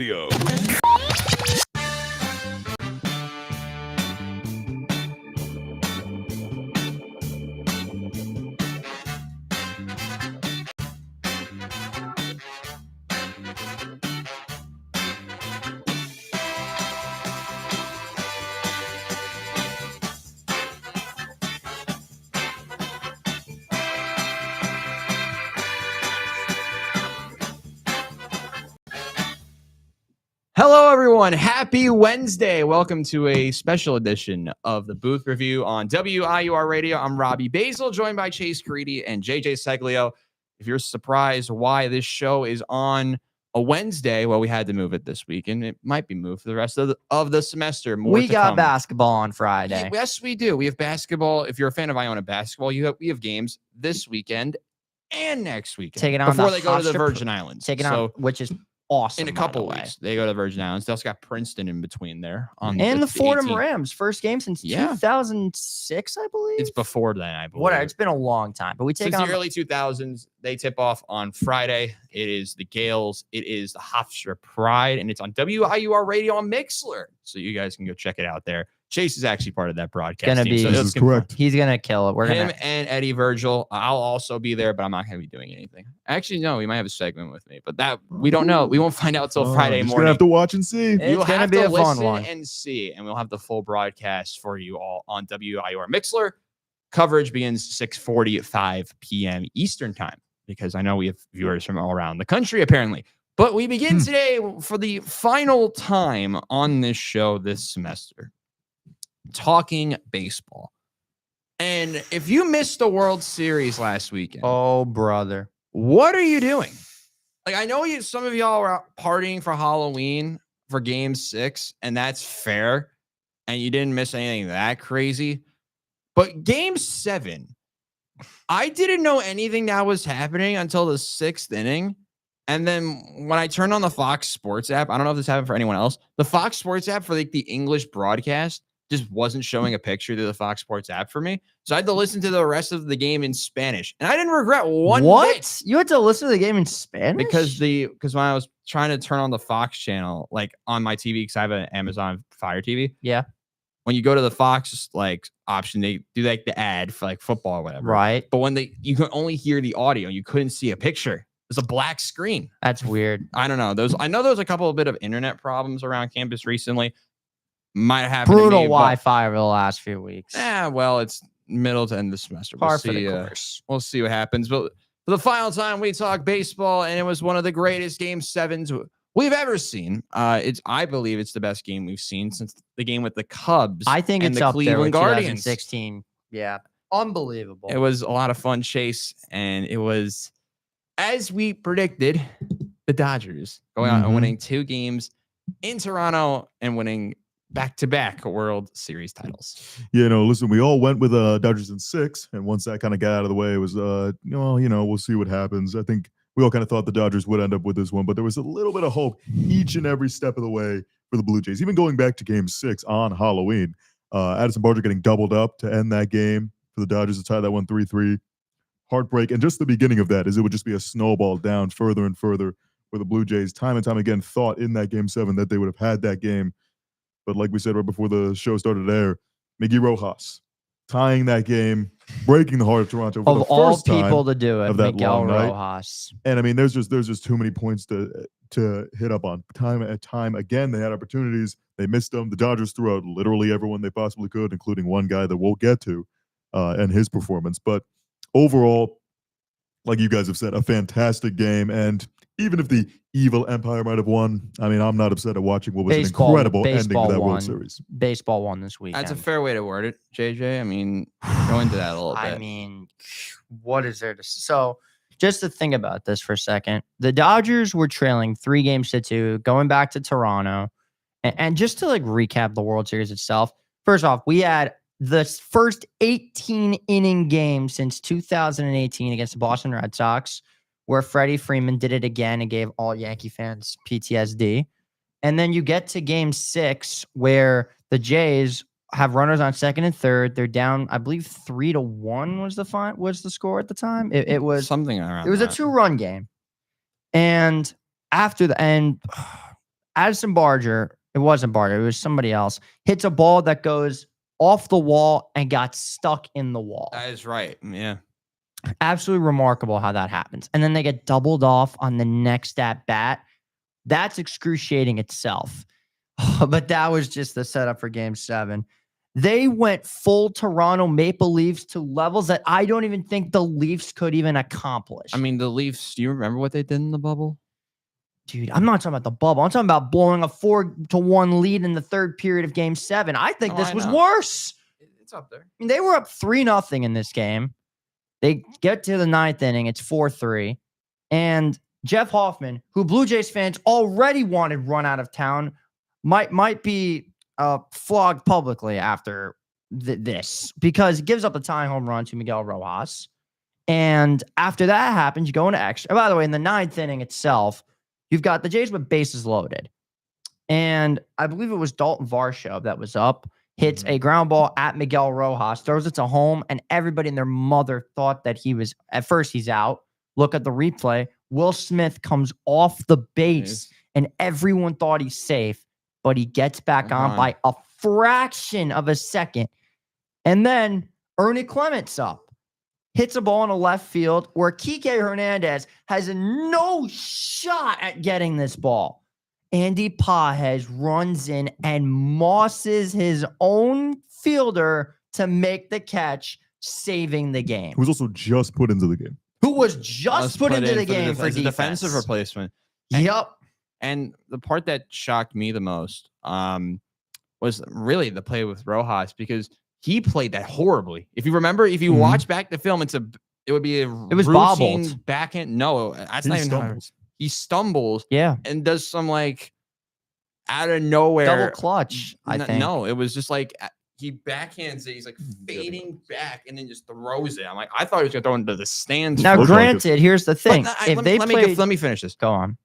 Yo. Hello, everyone. Happy Wednesday. Welcome to a special edition of the Booth Review on WIUR Radio. I'm Robbie Basil, joined by Chase Caridi and JJ Seglio. If you're surprised why this show is on a Wednesday, well, we had to move it this week, and it might be moved for the rest of the semester. We got basketball on Friday. Yes, we do. We have basketball. If you're a fan of Iona basketball, we have games this weekend and next weekend. Taking on before they go to the Virgin Islands. Which is awesome. In a couple weeks, they go to the Virgin Islands. They also got Princeton in between there. And the Fordham Rams, first game since 2006, I believe. It's before then, I believe. Whatever, it's been a long time. But we take since on the early 2000s. They tip off on Friday. It is the Gales. It is the Hofstra Pride, and it's on WIUR Radio on Mixlr. So you guys can go check it out there. Chase is actually part of that broadcast team. This is correct. He's gonna kill it. Him and Eddie Virgil. I'll also be there, but I'm not gonna be doing anything. Actually, no, we might have a segment with me, but that we don't know. We won't find out until Friday morning. You're gonna have to watch and see. It's gonna be a fun one and see, and we'll have the full broadcast for you all on WIUR Mixlr. Coverage begins 6:45 p.m. Eastern time, because I know we have viewers from all around the country apparently. But we begin today for the final time on this show this semester, talking baseball. And if you missed the World Series last weekend, oh brother, what are you doing? Like, I know some of y'all were out partying for Halloween for Game 6, and that's fair, and you didn't miss anything that crazy. But Game 7, I didn't know anything that was happening until the 6th inning. And then when I turned on the Fox Sports app, I don't know if this happened for anyone else, the Fox Sports app for like the English broadcast just wasn't showing a picture to the Fox Sports app for me. So I had to listen to the rest of the game in Spanish. And I didn't regret one bit. You had to listen to the game in Spanish? Because when I was trying to turn on the Fox channel, like on my TV, because I have an Amazon Fire TV. Yeah. When you go to the Fox like option, they do like the ad for like football or whatever. Right. But when you could only hear the audio, you couldn't see a picture. It's a black screen. That's weird. I don't know. I know there's a couple of bit of internet problems around campus recently. Might have happened. Brutal Wi-Fi over the last few weeks. Well, it's middle to end of the semester. Par for the course. We'll see what happens. But for the final time, we talk baseball, and it was one of the greatest Game 7s we've ever seen. I believe it's the best game we've seen since the game with the Cubs. I think and it's the up there Cleveland with Guardians. 2016. Yeah, unbelievable. It was a lot of fun, Chase, and it was, as we predicted, the Dodgers going out and winning 2 games in Toronto and winning back-to-back World Series titles. Yeah, no, listen, we all went with Dodgers in 6, and once that kind of got out of the way, it was, we'll see what happens. I think we all kind of thought the Dodgers would end up with this one, but there was a little bit of hope each and every step of the way for the Blue Jays. Even going back to Game 6 on Halloween, Addison Barger getting doubled up to end that game for the Dodgers to tie that one 3-3. Heartbreak, and just the beginning of that is it would just be a snowball down further and further, where the Blue Jays time and time again thought in that Game 7 that they would have had that game. But like we said right before the show started there, Miggy Rojas tying that game, breaking the heart of Toronto for of the all first time people to do it, of that Miguel long night. Rojas. And I mean, there's just too many points to hit up on. Time at time again, they had opportunities, they missed them. The Dodgers threw out literally everyone they possibly could, including one guy that we'll get to, and his performance. But overall, like you guys have said, a fantastic game. And even if the evil Empire might have won, I mean, I'm not upset at watching what was an incredible ending to that World Series. Baseball won this weekend. That's a fair way to word it, JJ. I mean, go into that a little bit. I mean, what is there to... So, just to think about this for a second, the Dodgers were trailing 3-2, going back to Toronto. And just to like recap the World Series itself, first off, we had the first 18-inning game since 2018 against the Boston Red Sox, where Freddie Freeman did it again and gave all Yankee fans PTSD. And then you get to Game 6, where the Jays have runners on second and third. They're down, I believe, 3-1 was the score at the time. It was something around. It was that. a 2-run game, and after the end, Addison Barger, it wasn't Barger, it was somebody else, hits a ball that goes off the wall and got stuck in the wall. That is right. Yeah. Absolutely remarkable how that happens. And then they get doubled off on the next at bat. That's excruciating itself. But that was just the setup for game 7. They went full Toronto Maple Leafs to levels that I don't even think the Leafs could even accomplish. I mean, the Leafs, do you remember what they did in the bubble? Dude, I'm not talking about the bubble. I'm talking about blowing a 4-1 lead in the third period of game 7. I think Oh, this I was know. worse. It's up there. I mean, they were up 3-0 in this game. They get to the 9th inning. It's 4-3. And Jeff Hoffman, who Blue Jays fans already wanted run out of town, might be flogged publicly after this because he gives up a tying home run to Miguel Rojas. And after that happens, you go into extra. By the way, in the 9th inning itself, you've got the Jays with bases loaded. And I believe it was Dalton Varsho that was up, hits a ground ball at Miguel Rojas, throws it to home, and everybody and their mother thought that at first he's out. Look at the replay. Will Smith comes off the base, and everyone thought he's safe, but he gets back on by a fraction of a second. And then Ernie Clements up, hits a ball in a left field where Kike Hernandez has no shot at getting this ball. Andy Pages runs in and mosses his own fielder to make the catch, saving the game. Who was also just put into the game. Who was just put into the game for as a defensive defense. replacement. Yep. And the part that shocked me the most was really the play with Rojas because he played that horribly. If you remember, if you watch back the film, it would be a was routine bobbled. backhand. No, that's not even how he stumbles Yeah. and does some like out of nowhere Double clutch, I think. No, it was just like he backhands it. He's like fading back and then just throws it. I'm like, I thought he was gonna throw into the stands. Now, Looked like granted, here's the thing. If they played, let me finish this. go on.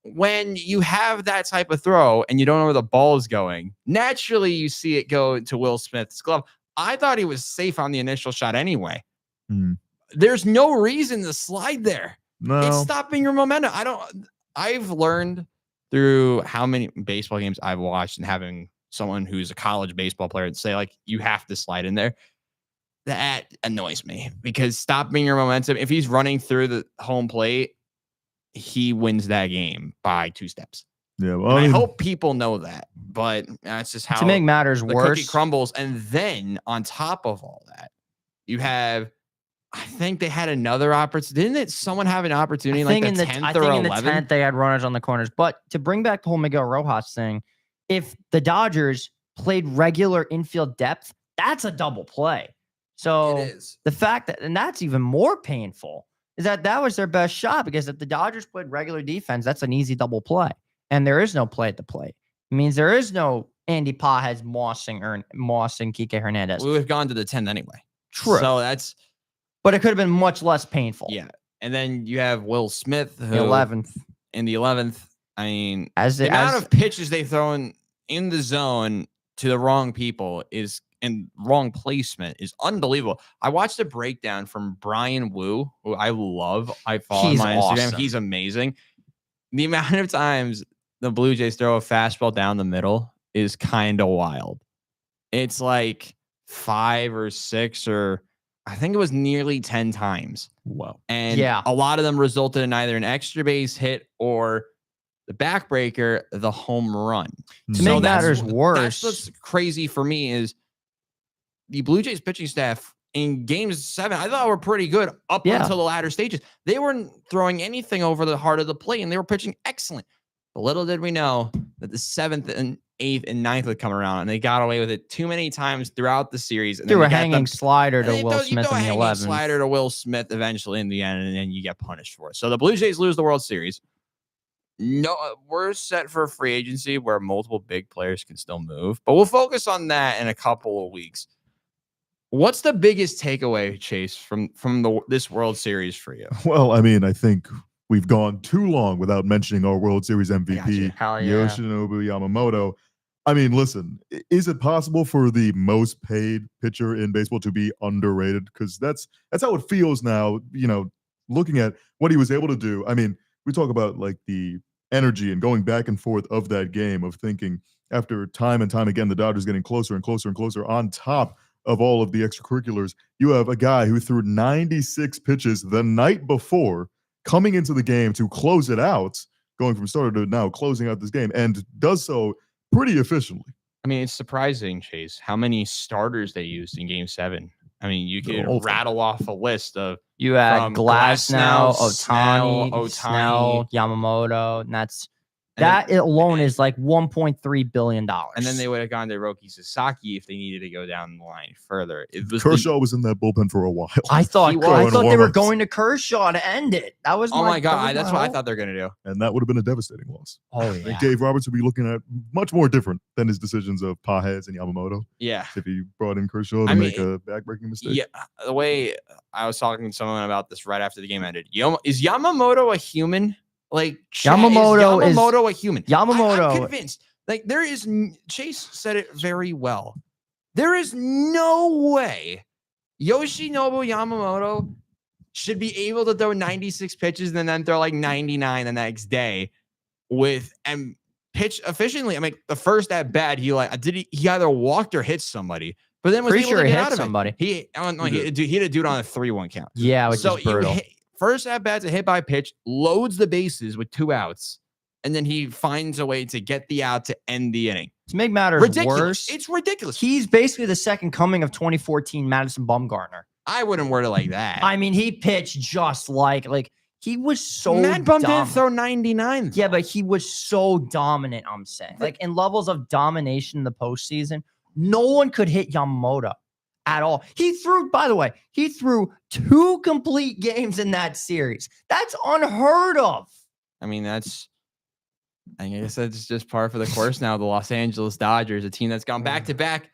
When you have that type of throw and you don't know where the ball is going, naturally you see it go to Will Smith's glove. I thought he was safe on the initial shot anyway. There's no reason to slide there. No. It's stopping your momentum. I've learned through how many baseball games I've watched and having someone who's a college baseball player say, like, you have to slide in there. That annoys me because stopping your momentum, if he's running through the home plate, he wins that game by 2 steps. Yeah, well, I hope people know that, but that's just how To make matters the cookie worse, crumbles. And then on top of all that, you have, I think they had another opportunity. Didn't someone have an opportunity I like think the in the 10th I or think in the 11th? 10th they had runners on the corners. But to bring back the whole Miguel Rojas thing, if the Dodgers played regular infield depth, that's a double play. So It is. the fact that, and that's even more painful, is that was their best shot because if the Dodgers played regular defense, that's an easy double play. And there is no play at the plate. It means there is no Andy Pages mossing Kike Hernandez. We would have gone to the 10th anyway. True. So that's, But it could have been much less painful. yeah. And then you have Will Smith, who The 11th. in the 11th. I mean, As the it, amount as, of pitches they've thrown in the zone to the wrong people and wrong placement is unbelievable. I watched a breakdown from Brian Wu, who I love. I follow He's him on Instagram. awesome. He's amazing. The amount of times the Blue Jays throw a fastball down the middle is kind of wild. It's like 5 or 6 or I think it was nearly 10 times. wow. And Yeah. a lot of them resulted in either an extra base hit or the backbreaker, the home run. To make matters That's worse, what's crazy for me is the Blue Jays pitching staff in games 7, I thought were pretty good up Yeah. until the latter stages. They weren't throwing anything over the heart of the plate and they were pitching excellent. But little did we know that the 7th and 8th and 9th would come around and they got away with it too many times throughout the series. And threw then a you got hanging them- slider and to they Will throw- you Smith throw a in the hanging 11th. slider to Will Smith eventually in the end, and then you get punished for it. So the Blue Jays lose the World Series. No, we're set for free agency where multiple big players can still move, but we'll focus on that in a couple of weeks. What's the biggest takeaway, Chase, from this World Series for you? Well, I mean, I think we've gone too long without mentioning our World Series MVP, Hell yeah. Yoshinobu Yamamoto. I mean, listen, is it possible for the most paid pitcher in baseball to be underrated? Because that's how it feels now, you know, looking at what he was able to do. I mean, we talk about like the energy and going back and forth of that game of thinking after time and time again, the Dodgers getting closer and closer and closer on top of all of the extracurriculars. You have a guy who threw 96 pitches the night before coming into the game to close it out, going from starter to now closing out this game, and does so pretty efficiently. I mean, it's surprising, Chase, how many starters they used in Game 7. I mean, you The could whole thing. rattle off a list of You had From Glasnow, Glasnow, Snell, Otani, Snell, Ohtani. Yamamoto, and that's And then- that alone is like $1.3 billion. and then they would have gone to Roki Sasaki if they needed to go down the line further. It was Kershaw was in that bullpen for a while. I thought He I was. thought they were Warm-ups. going to Kershaw to end it. That was oh my that was god, that's what I hope. thought they're gonna do. And that would have been a devastating loss. Oh I think yeah. Dave Roberts would be looking at much more different than his decisions of Pajes and Yamamoto Yeah, if he brought in Kershaw to I make mean, a backbreaking mistake. yeah. The way I was talking to someone about this right after the game ended. Is Yamamoto a human? Like Yamamoto is- is Yamamoto a human? Yamamoto- I'm convinced. Like there is Chase said it very well. There is no way Yoshinobu Yamamoto should be able to throw 96 pitches and then throw like 99 the next day with and pitch efficiently. I mean, the first at bat, he either walked or hit somebody, but then was Pretty able sure to he get hit out of somebody. it. He hit a dude on a 3-1 count. Yeah, which So is you brutal. hit first at bat's a hit by pitch, loads the bases with 2 outs, and then he finds a way to get the out to end the inning. To make matters Ridiculous. worse, It's ridiculous. he's basically the second coming of 2014 Madison Bumgarner. I wouldn't word it like that. I mean, he pitched just like he was so Matt Bum didn't dominant. throw 99. Yeah, but he was so dominant, I'm saying. Like in levels of domination in the postseason, no one could hit Yamamoto at all. He threw, by the way, 2 complete games in that series. That's unheard of. I mean, I guess that's just par for the course now. The Los Angeles Dodgers, a team that's gone back to back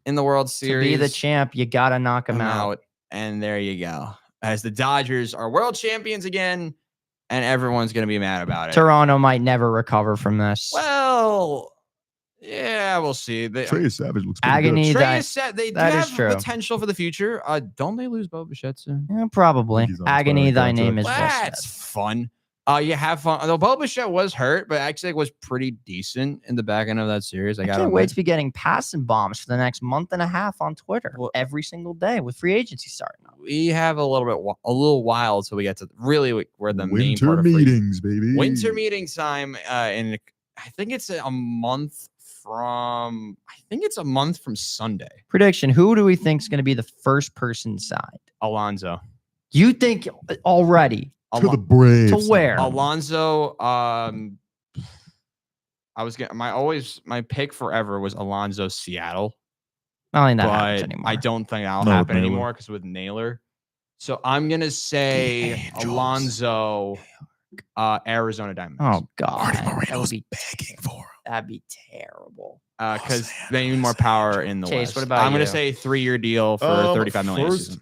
in the World Series. To be the champ, you got to knock him come out. and there you go. As the Dodgers are world champions again, and everyone's going to be mad about it. Toronto might never recover from this. Well, yeah, we'll see. Trey Savage looks pretty Agony. good. Trey that- is set. They do that is have true. potential for the future. Don't they lose Bo Bichette soon? Yeah, probably. He's on Agony, expiring thy contract. name is well That's fun. You have fun. Although Bo Bichette was hurt, but actually was pretty decent in the back end of that series. I can't wait to be getting passing bombs for the next month and a half on Twitter Well- every single day with free agency starting up. We have a little while till we get to really where the main Winter part of free- meetings, baby. Winter meeting time. In I think it's a month from. I think it's a month from Sunday. Prediction: who do we think is going to be the first person signed? Alonzo. You think already To the Braves. to where? Alonzo. I was getting my pick forever was Alonzo Seattle, I don't think that happens but anymore. I don't think that'll Not with happen Naylor. anymore because with Naylor. So I'm gonna say Angels. Alonzo, Arizona Diamondbacks. Oh God, that would Moreno's be begging for him. that'd be terrible. Because Los they need more Angeles power in the Chase, West. what about I'm gonna you? say 3-year deal for 35 million. a First, season.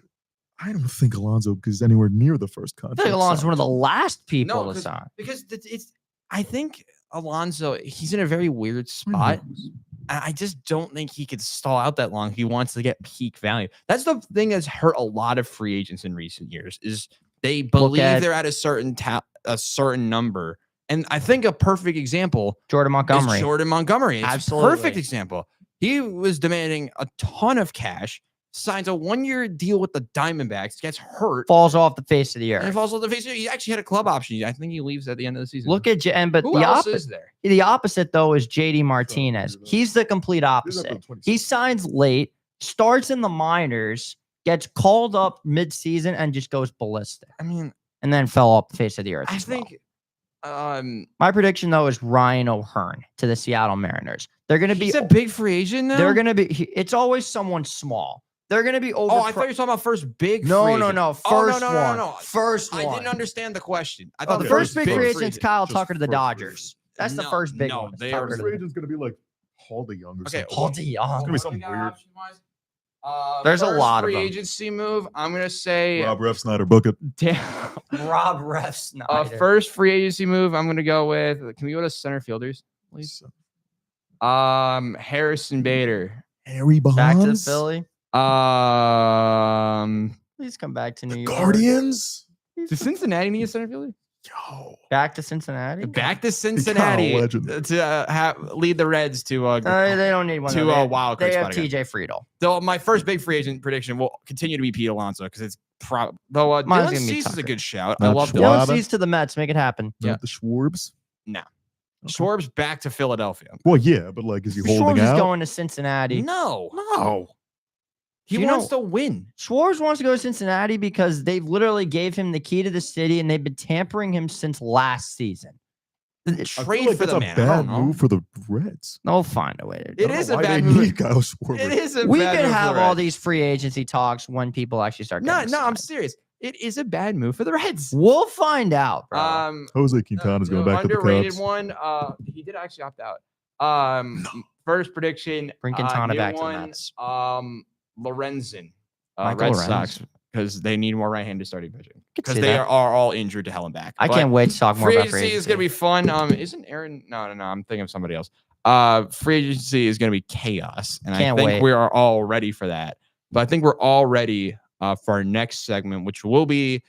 I don't think Alonso is anywhere near the first I contract. feel like Alonso's signed. one of the last people No, to 'cause- sign. Because it's I think Alonzo, he's in a very weird spot. I just don't think he could stall out that long if he wants to get peak value. That's the thing that's hurt a lot of free agents in recent years is they believe at- they're at a certain number. And I think a perfect example Jordan Montgomery. is Jordan Montgomery. It's Absolutely. a perfect example. He was demanding a ton of cash, signs a 1-year deal with the Diamondbacks, gets hurt, falls off the face of the and earth. falls on the face. He actually had a club option. I think he leaves at the end of the season. Look at but who the else opposite. is there? The opposite though is JD Martinez. He's the complete He's up opposite. to 26. He signs late, starts in the minors, gets called up mid-season, and just goes ballistic, I mean, and then fell off the face of the earth. I as well. think My prediction though is Ryan O'Hearn to the Seattle Mariners. They're going to be. he's a big free agent now. They're going to be. It's always someone small. They're going to be over. Oh, I thought you were talking about first big. No, free no, agent. no. First Oh, no, no, no, one. no, no. First I one. didn't understand the question. I thought Okay. The the first big big free free agent's agent. Kyle Just Tucker to the first Dodgers. That's the No, first big no, one. they Tucker are- to First the- agent's gonna be like Hall DeYoung or Okay, something. Paul DeYoung. It's gonna be something What do we got weird. option-wise? There's a First lot of free them. agency move. I'm gonna say Rob Ref Snyder, book it. Damn. Rob Ref Snyder. first free agency move. I'm gonna go with. Can we go to center fielders, please? Harrison Bader. Harry Bonds. Back to Philly. Um, Please come back to New The York. Guardians. does Cincinnati need a center fielder? Yo. Back to Cincinnati. Back to Cincinnati legend. to lead the Reds to They don't need one. to though. a They- wild They card have spot again. TJ Friedel. So my first big free agent prediction will continue to be Pete Alonso because it's probably though Mine's Dylan gonna be Cease is a Tucker. good shout. Not I love Schwab. Dylan. Dylan Schwab. Cease to the Mets. Make it happen. Yeah. Not the Schwarbs. Schwarb's back to Philadelphia. Well, yeah, but like, is he holding Schwartz is out? going to Cincinnati. No. He You wants know- to win. Schwartz wants to go to Cincinnati because they've literally gave him the key to the city and they've been tampering him since last season. I feel Trade like for that's the a man. I bad don't know. move for the Reds. They'll find a way to do It I don't is know a why bad they move. need Kyle Schwarber. It is a We bad can move for have the all Reds. these free agency talks when people actually start No, getting no, I'm signed. serious. It is a bad move for the Reds. We'll find out, bro. Jose Quintana's going back to the underrated Cubs. one. He did actually opt out. First prediction. Bring Quintana new back to the one, Mets. Lorenzen, Michael Red Lorenzen. Sox, because they need more right-handed starting pitching. Could Because see they that. are all injured to hell and back. I But can't wait to talk more free about agency free is going to be fun. Isn't Aaron? No. I'm thinking of somebody else. Free agency is going to be chaos, and Can't I think wait. we are all ready for that. But I think we're all ready for our next segment, which will be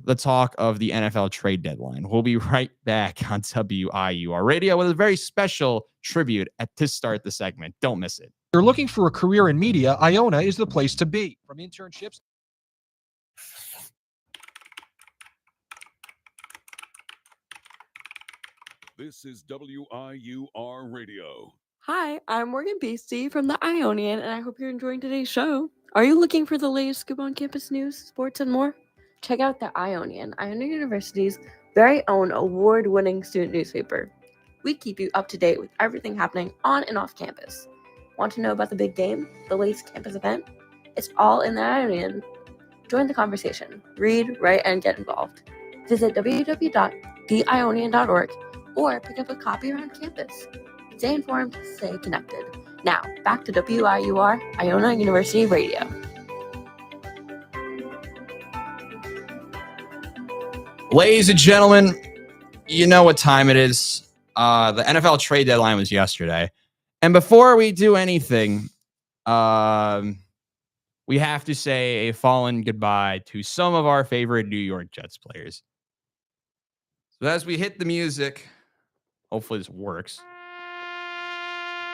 the talk of the NFL trade deadline. We'll be right back on WIUR Radio with a very special tribute to start the segment. Don't miss it. You're looking for a career in media, Iona is the place to be. From internships. This is WIUR Radio. Hi, I'm Morgan Beastie from the Ionian, and I hope you're enjoying today's show. Are you looking for the latest scoop on campus news, sports, and more? Check out the Ionian, Iona University's very own award-winning student newspaper. We keep you up to date with everything happening on and off campus. Want to know about the big game, the latest campus event? It's all in the Ionian. Join the conversation. Read, write, and get involved. Visit www.theionian.org or pick up a copy around campus. Stay informed, stay connected. Now, back to WIUR, Iona University Radio. Ladies and gentlemen, you know what time it is. The NFL trade deadline was yesterday. And before we do anything, we have to say a fallen goodbye to some of our favorite New York Jets players. So as we hit the music, hopefully this works.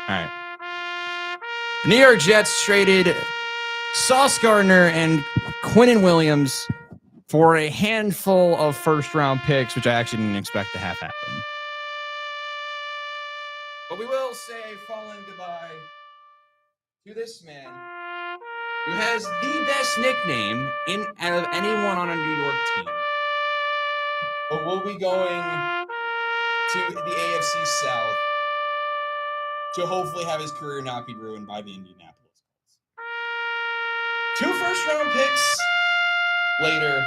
All right. The New York Jets traded Sauce Gardner and Quinnen Williams for a handful of first-round picks, which I actually didn't expect to have happen. But we will say a fallen goodbye to this man who has the best nickname out of anyone on a New York team. But we'll be going to the AFC South to hopefully have his career not be ruined by the Indianapolis Colts. 2 first-round picks later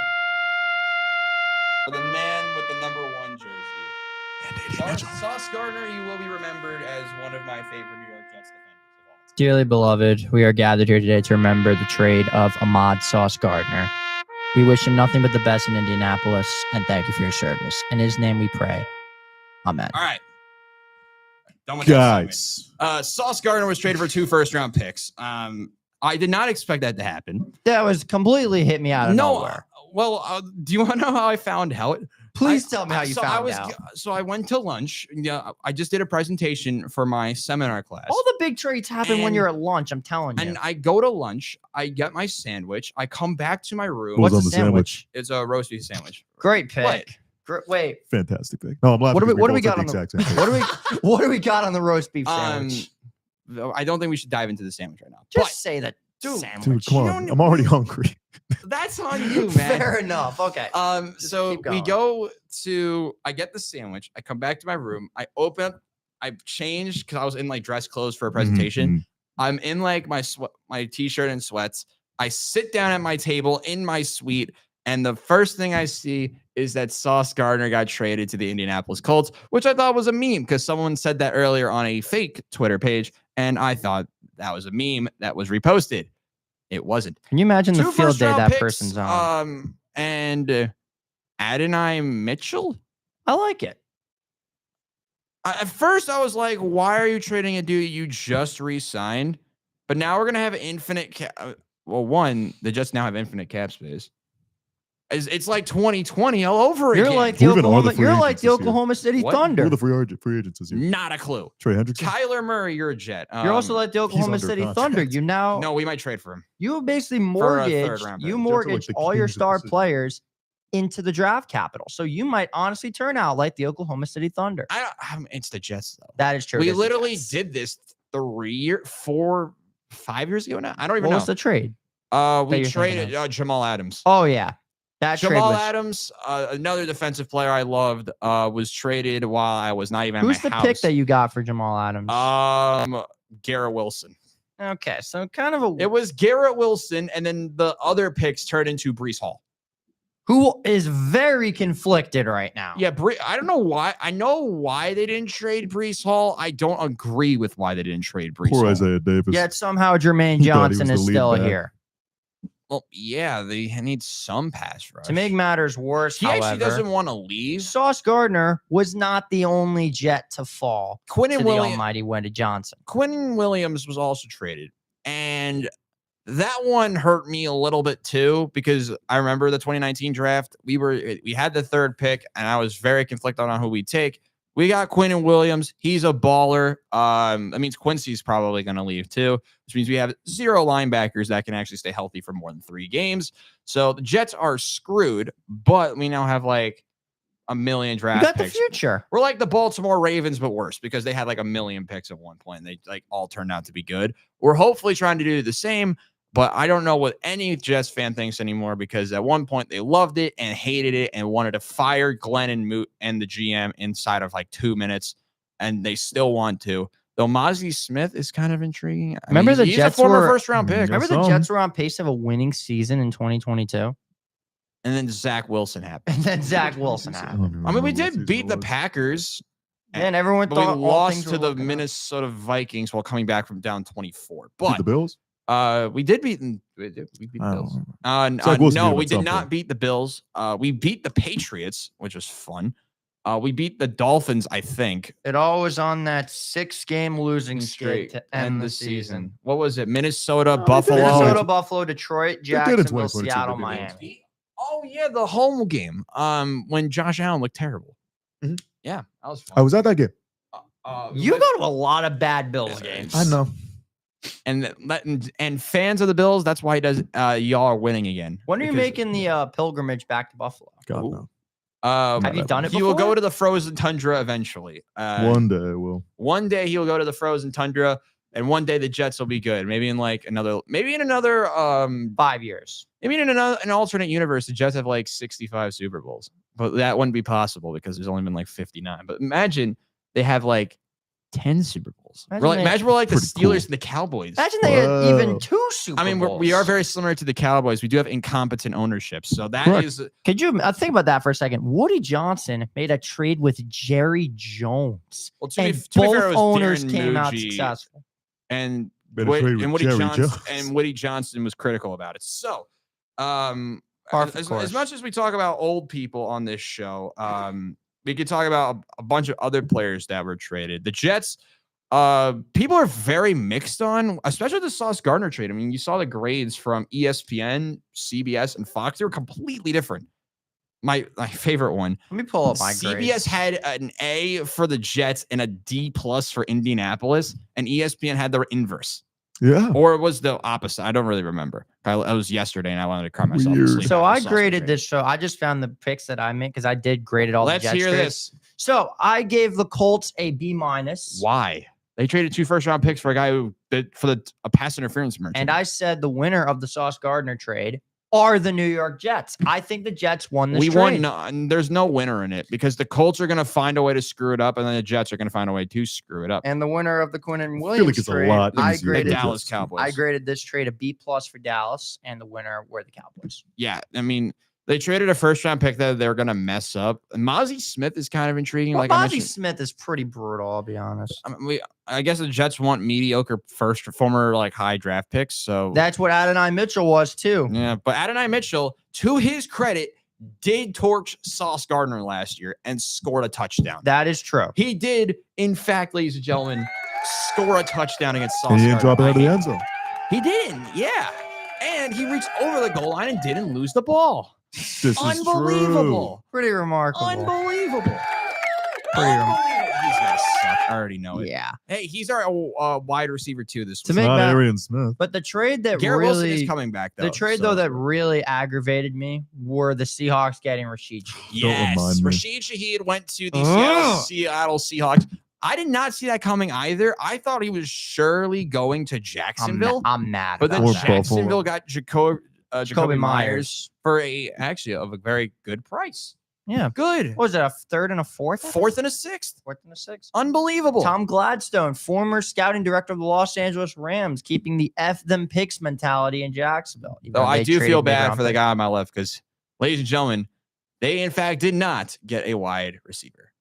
for the man with the number 1 jersey. Sauce Gardner, you will be remembered as one of my favorite New York Jets defenders of all time. Dearly beloved, we are gathered here today to remember the trade of Ahmad Sauce Gardner. We wish him nothing but the best in Indianapolis, and thank you for your service. In his name we pray. Amen. All right. Done with that segment. Guys, Sauce Gardner was traded for 2 first-round picks. I did not expect that to happen. That was completely hit me out of No, nowhere. do you want to know how I found out? Please tell me how you so found out. So I went to lunch. Yeah, I just did a presentation for my seminar class. All the big trades happen when And- you're at lunch, I'm telling you. And I go to lunch. I get my sandwich. I come back to my room. What was What's on the the sandwich? It's a roast beef sandwich. Great pick. What? Wait, Fantastic pick. No, I'm laughing. What do we- because what do we both got said on the exact same what thing. do we what do we got on the roast beef sandwich? I don't think we should dive into the sandwich right now. Just say that dude, sandwich. Dude, come you on. don't- I'm already hungry. but that's on you, man. Fair enough. Okay. Just So keep we going. go to. I get the sandwich. I come back to my room. I open up. I changed because I was in like dress clothes for a presentation. Mhm. I'm in like my t-shirt and sweats. I sit down at my table in my suite, and the first thing I see is that Sauce Gardner got traded to the Indianapolis Colts, which I thought was a meme because someone said that earlier on a fake Twitter page, and I thought that was a meme that was reposted. It wasn't. Can you imagine the 2 field day first-round that picks, person's on? And Adonai Mitchell. I like it. At first, I was like, "Why are you trading a dude you just re-signed?" But now we're gonna have infinite. Well, one, the Jets now have infinite cap space. It's like 2020 all over You're again. like the Who even are the Oklahoma. free You're like agents the this year? Oklahoma City What? Who are Thunder. the free agents this year? Not a clue. Trey Hendrickson. Kyler Murray, you're a Jet. You're also like the Oklahoma under City contract. Thunder. You now no, we might trade for him. you basically For a third mortgage round you pick. Jets are like mortgage the all your kings of star the city. players into the draft capital. So you might honestly turn out like the Oklahoma City Thunder. It's the Jets though. That is true. We It is the literally Jets. did this 5 years ago now. I don't even What know. was the trade? We you're thinking traded of? Jamal Adams. Oh yeah, that trade Jamal was. Adams, another defensive player I loved, was traded while I was not even at Who's my the house. pick that you got for Jamal Adams? Garrett Wilson. Okay, so kind of a It was Garrett Wilson, and then the other picks turned into Brees Hall. who is very conflicted right now. Yeah, I don't know why. I know why they didn't trade Brees Hall. I don't agree with why they didn't trade Brees Poor Hall. Isaiah Davis. Yet somehow Jermaine He thought he Johnson was is the lead still back. here. Well, yeah, they need some pass rush. To make matters worse, he actually however, doesn't want to leave. Sauce Gardner was not the only Jet to fall to Quentin the almighty Wendy Johnson. Quentin Williams was also traded, and that one hurt me a little bit too because I remember the 2019 draft. We had the third pick, and I was very conflicted on who we take. We got Quentin Williams. He's a baller. That means Quincy's probably going to leave too, which means we have 0 linebackers that can actually stay healthy for more than 3 games. So the Jets are screwed, but we now have like a million You draft got the picks. future. We're like the Baltimore Ravens, but worse because they had like a million picks at one point. And they like all turned out to be good. We're hopefully trying to do the same, but I don't know what any Jets fan thinks anymore because at one point they loved it and hated it and wanted to fire Glenn and Moot and the GM inside of like 2 minutes, and they still want to. Though Mozzie Smith is kind of intriguing. Remember the he's Jets a former were- first-round pick, Remember the some. Jets were on pace to have a winning season in 2022? and then Zach Wilson happened. And then Zach Wilson I happened. don't even I mean, we remember what did season beat it the was. Packers, And everyone but we thought all lost things to were the looking up. Minnesota Vikings while coming back from down 24. Beat But the Bills. we did beat them. We beat the I Bills. don't know. Zach Wilson No, beat 'em we at did some not point. beat the Bills. We beat the Patriots, which was fun. We beat the Dolphins, I think, It all was on that 6-game losing streak to end the season. What was it? Minnesota, Oh, they did Buffalo. it. Minnesota, Buffalo, Detroit, did in Jacksonville, 2022, Seattle, they did. Miami. Oh yeah, the home game. When Josh Allen looked terrible. Mhm. Yeah, that was I fun. was at that game. You go to a lot of bad Bills Yeah, games. I know. and fans of the Bills. That's why he does. Y'all are winning again. When are you because- making the pilgrimage back to Buffalo? God Ooh. no. Have you done it He will before? go to the frozen tundra eventually. One day I will. One day he'll go to the frozen tundra, and one day the Jets will be good. Maybe in another, maybe in an alternate universe, the Jets have like 65 Super Bowls, but that wouldn't be possible because there's only been like 59. But imagine they have like 10 Super Bowls. Imagine We're like the Pretty Steelers cool. and the Cowboys. Imagine they had even Whoa. 2 Super I mean, Bowls. we are very similar to the Cowboys. We do have incompetent ownership, so that Correct. is Could you think about that for a second? Woody Johnson made a trade with Jerry Jones, well. To and be both fair, it was owners Darren came out Muji successful. and Better trade with Woody Jerry Johnson Jones. and Woody Johnson was critical about it. So, Par for as course. much as we talk about old people on this show, we could talk about a bunch of other players that were traded. The Jets, people are very mixed on, especially the Sauce Gardner trade. I mean, you saw the grades from ESPN, CBS, and Fox. They were completely different. My favorite one. Let me pull up my CBS grades. had an A for the Jets and a D+ for Indianapolis, and ESPN had the inverse. Yeah. Or it was the opposite. I don't really remember. I was yesterday and I wanted to cry myself to Weird. sleep. So after I the Sauce graded trade. this show. I just found the picks that I made because I did grade it all. Let's the Jets hear trades. this. So I gave the Colts a B-. Why? They traded 2 first-round picks for a guy who did a pass interference merchant. And I said the winner of the Sauce Gardner trade are the New York Jets. I think the Jets won this we trade. won. No, and there's no winner in it because the Colts are going to find a way to screw it up, and then the Jets are going to find a way to screw it up. And the winner of the Quentin I Williams feel like it's a trade, lot I easier The to graded, Dallas adjust. Cowboys. I graded this trade a B+ for Dallas, and the winner were the Cowboys. Yeah, I mean, they traded a first-round pick that they're going to mess up. And Mozzie Smith is kind of intriguing. Well, like I Bobby mentioned. Smith is pretty brutal, I'll be honest. I mean, I guess the Jets want mediocre former like high draft picks. So That's what Adonai Mitchell was too. yeah, but Adonai Mitchell, to his credit, did torch Sauce Gardner last year and scored a touchdown. That is true. He did, in fact, ladies and gentlemen, score a touchdown against Sauce And he didn't drop it Gardner. out of the end zone. He didn't, yeah. And he reached over the goal line and didn't lose the ball. This is true. Unbelievable. Pretty remarkable. Unbelievable. Pretty rem- He's gonna suck. I already know it. Yeah. Hey, he's our wide receiver too this To week. make Not that- Arian Smith. But the trade that Garrett Wilson really is coming back though. the trade though that really aggravated me were the Seahawks getting Rashid. Shaheed. Yes, remind me. Rashid Shaheed went to the Ugh. Seattle Seahawks. I did not see that coming either. I thought he was surely going to Jacksonville, I'm mad. but then about Or that. Jacksonville Buffalo. got Jacoby Jacoby Myers Myers. for a very good price. Yeah. Good. What was it, a third and a fourth? Fourth and a sixth. Fourth and a sixth. Unbelievable. Tom Gladstone, former scouting director of the Los Angeles Rams, keeping the F them picks mentality in Jacksonville. even Though though I they do traded feel bad mid-round for the pick. guy on my left because, ladies and gentlemen, they in fact did not get a wide receiver.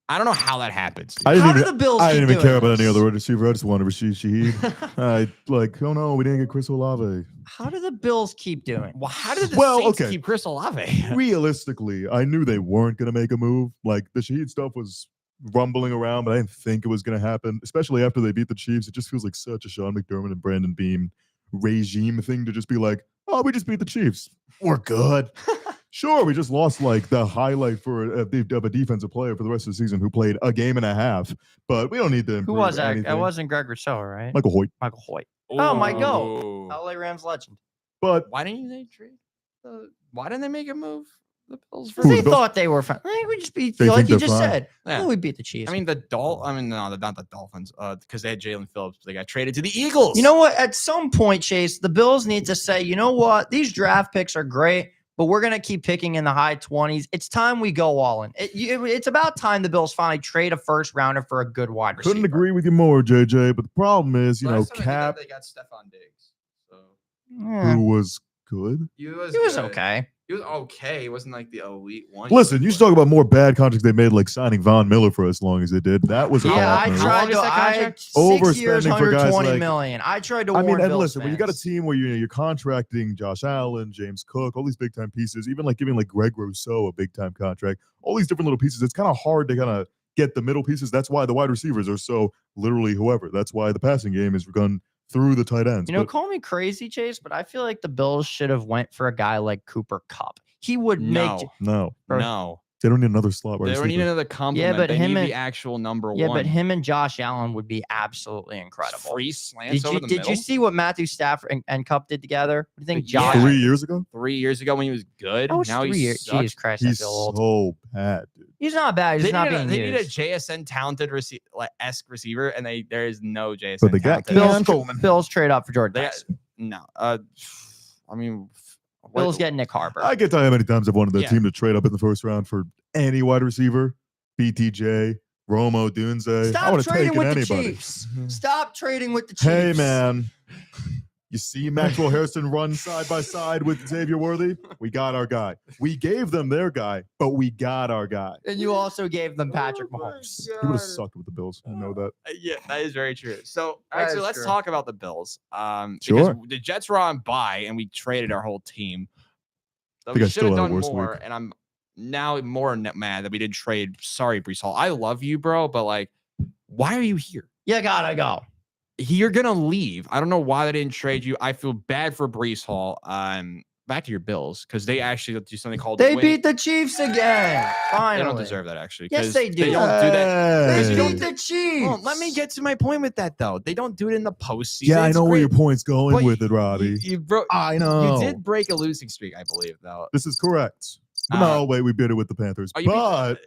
I don't know how that happens. I didn't How even, do the Bills I keep didn't even doing care about any this? other wide receiver. I just wanted Rashid Shaheed. I like, oh no, we didn't get Chris Olave. How do the Bills keep doing? Well, how did the Well, Saints okay. keep Chris Olave? Realistically, I knew they weren't going to make a move. Like the Shaheed stuff was rumbling around, but I didn't think it was going to happen, especially after they beat the Chiefs. It just feels like such a Sean McDermott and Brandon Beam regime thing to just be like, oh, we just beat the Chiefs. We're good. Sure, we just lost like the highlight for of a defensive player for the rest of the season who played a game and a half, but we don't need to Who improve was that? anything. It wasn't Greg Rousseau, right? Michael Hoyt. Michael Hoyt. Oh, my God. Ooh. LA Rams legend. But Why didn't they trade? Why didn't they make a move? The Bills for Who, They the Bills? thought they were fine. We just beat, They like think you they're just fine. said. Yeah. Oh, we beat the Chiefs. I mean, not the Dolphins, because they had Jalen Phillips. They got traded to the Eagles. you know what? At some point, Chase, the Bills need to say, you know what? These draft picks are great, but we're going to keep picking in the high 20s. It's time we go all in. It's about time the Bills finally trade a first rounder for a good wide receiver. couldn't agree with you more, JJ. But the problem is, you know, Last time I did that, Cap, they got Stephon Diggs. So Yeah. who was good. he was. It was good. okay. He was okay. He wasn't like the elite one. Listen, you should talk about more bad contracts they made, like signing Von Miller for as long as they did. That was a Yeah, bad I move. How long tried is to. that I contract? 6 years, Overspending for guys 120 like- million. I tried to I warn mean, and Bills listen, when you got a fans. team where you're contracting Josh Allen, James Cook, all these big time pieces, even like giving like Greg Rousseau a big time contract, all these different little pieces, it's kind of hard to kind of get the middle pieces. That's why the wide receivers are so literally whoever. That's why the passing game is gone through the tight ends. You know, But call me crazy, Chase, but I feel like the Bills should have went for a guy like Cooper Kupp. He would No, make. no, no. they don't need another slot wide They don't need receiver. another compliment. but they him need and- the actual number Yeah, one. but him and Josh Allen would be absolutely incredible. free slants Did over you the did middle. you see what Matthew Stafford and Cup did together? What do you think, Yeah. Josh? 3 years ago, 3 years ago when he was good? Oh, it's now 3 he years. sucks. Jesus Christ, I he's feel old. so bad, dude. He's not bad. He's They not need, a, being they need a used. JSN talented esque receiver, and there is no JSN. But they got talented. Keon Bills trade up for Jordan They- Tyson. No, I mean, Bills get Nick Harper. I can tell you how many times I've wanted the Yeah. team to trade up in the first round for any wide receiver, BTJ, Romo, Dunze. I Stop would have trading taken with anybody. the Chiefs. Stop trading with the Chiefs. Hey, man. You see Maxwell Harrison run side by side with Xavier Worthy? We got our guy. We gave them their guy, but we got our guy. And you also gave them Patrick Oh my Mahomes. He would have sucked with the Bills. I know that. Yeah, that is very true. So That actually, is let's true. talk about the Bills. Because Sure. the Jets were on bye, and we traded our whole team. So I think we I should still have had a done worse more, week. and I'm now more mad that we didn't trade. Sorry, Brees Hall. I love you, bro, but like, why are you here? You gotta go. You're gonna leave. I don't know why they didn't trade you. I feel bad for Brees Hall. Back to your Bills because they actually do something called They win- beat the Chiefs again. Finally. They don't deserve that actually. Yes, 'cause they do. They don't do that. They They Hey. don't beat the Chiefs. Well, let me get to my point with that though. They don't do it in the postseason. Yeah, I It's know where great. your point's going But with it, Robbie. You broke. I know. You did break a losing streak, I believe, though. This is correct. Uh, No, wait, we beat it with the Panthers. Oh, you beat- But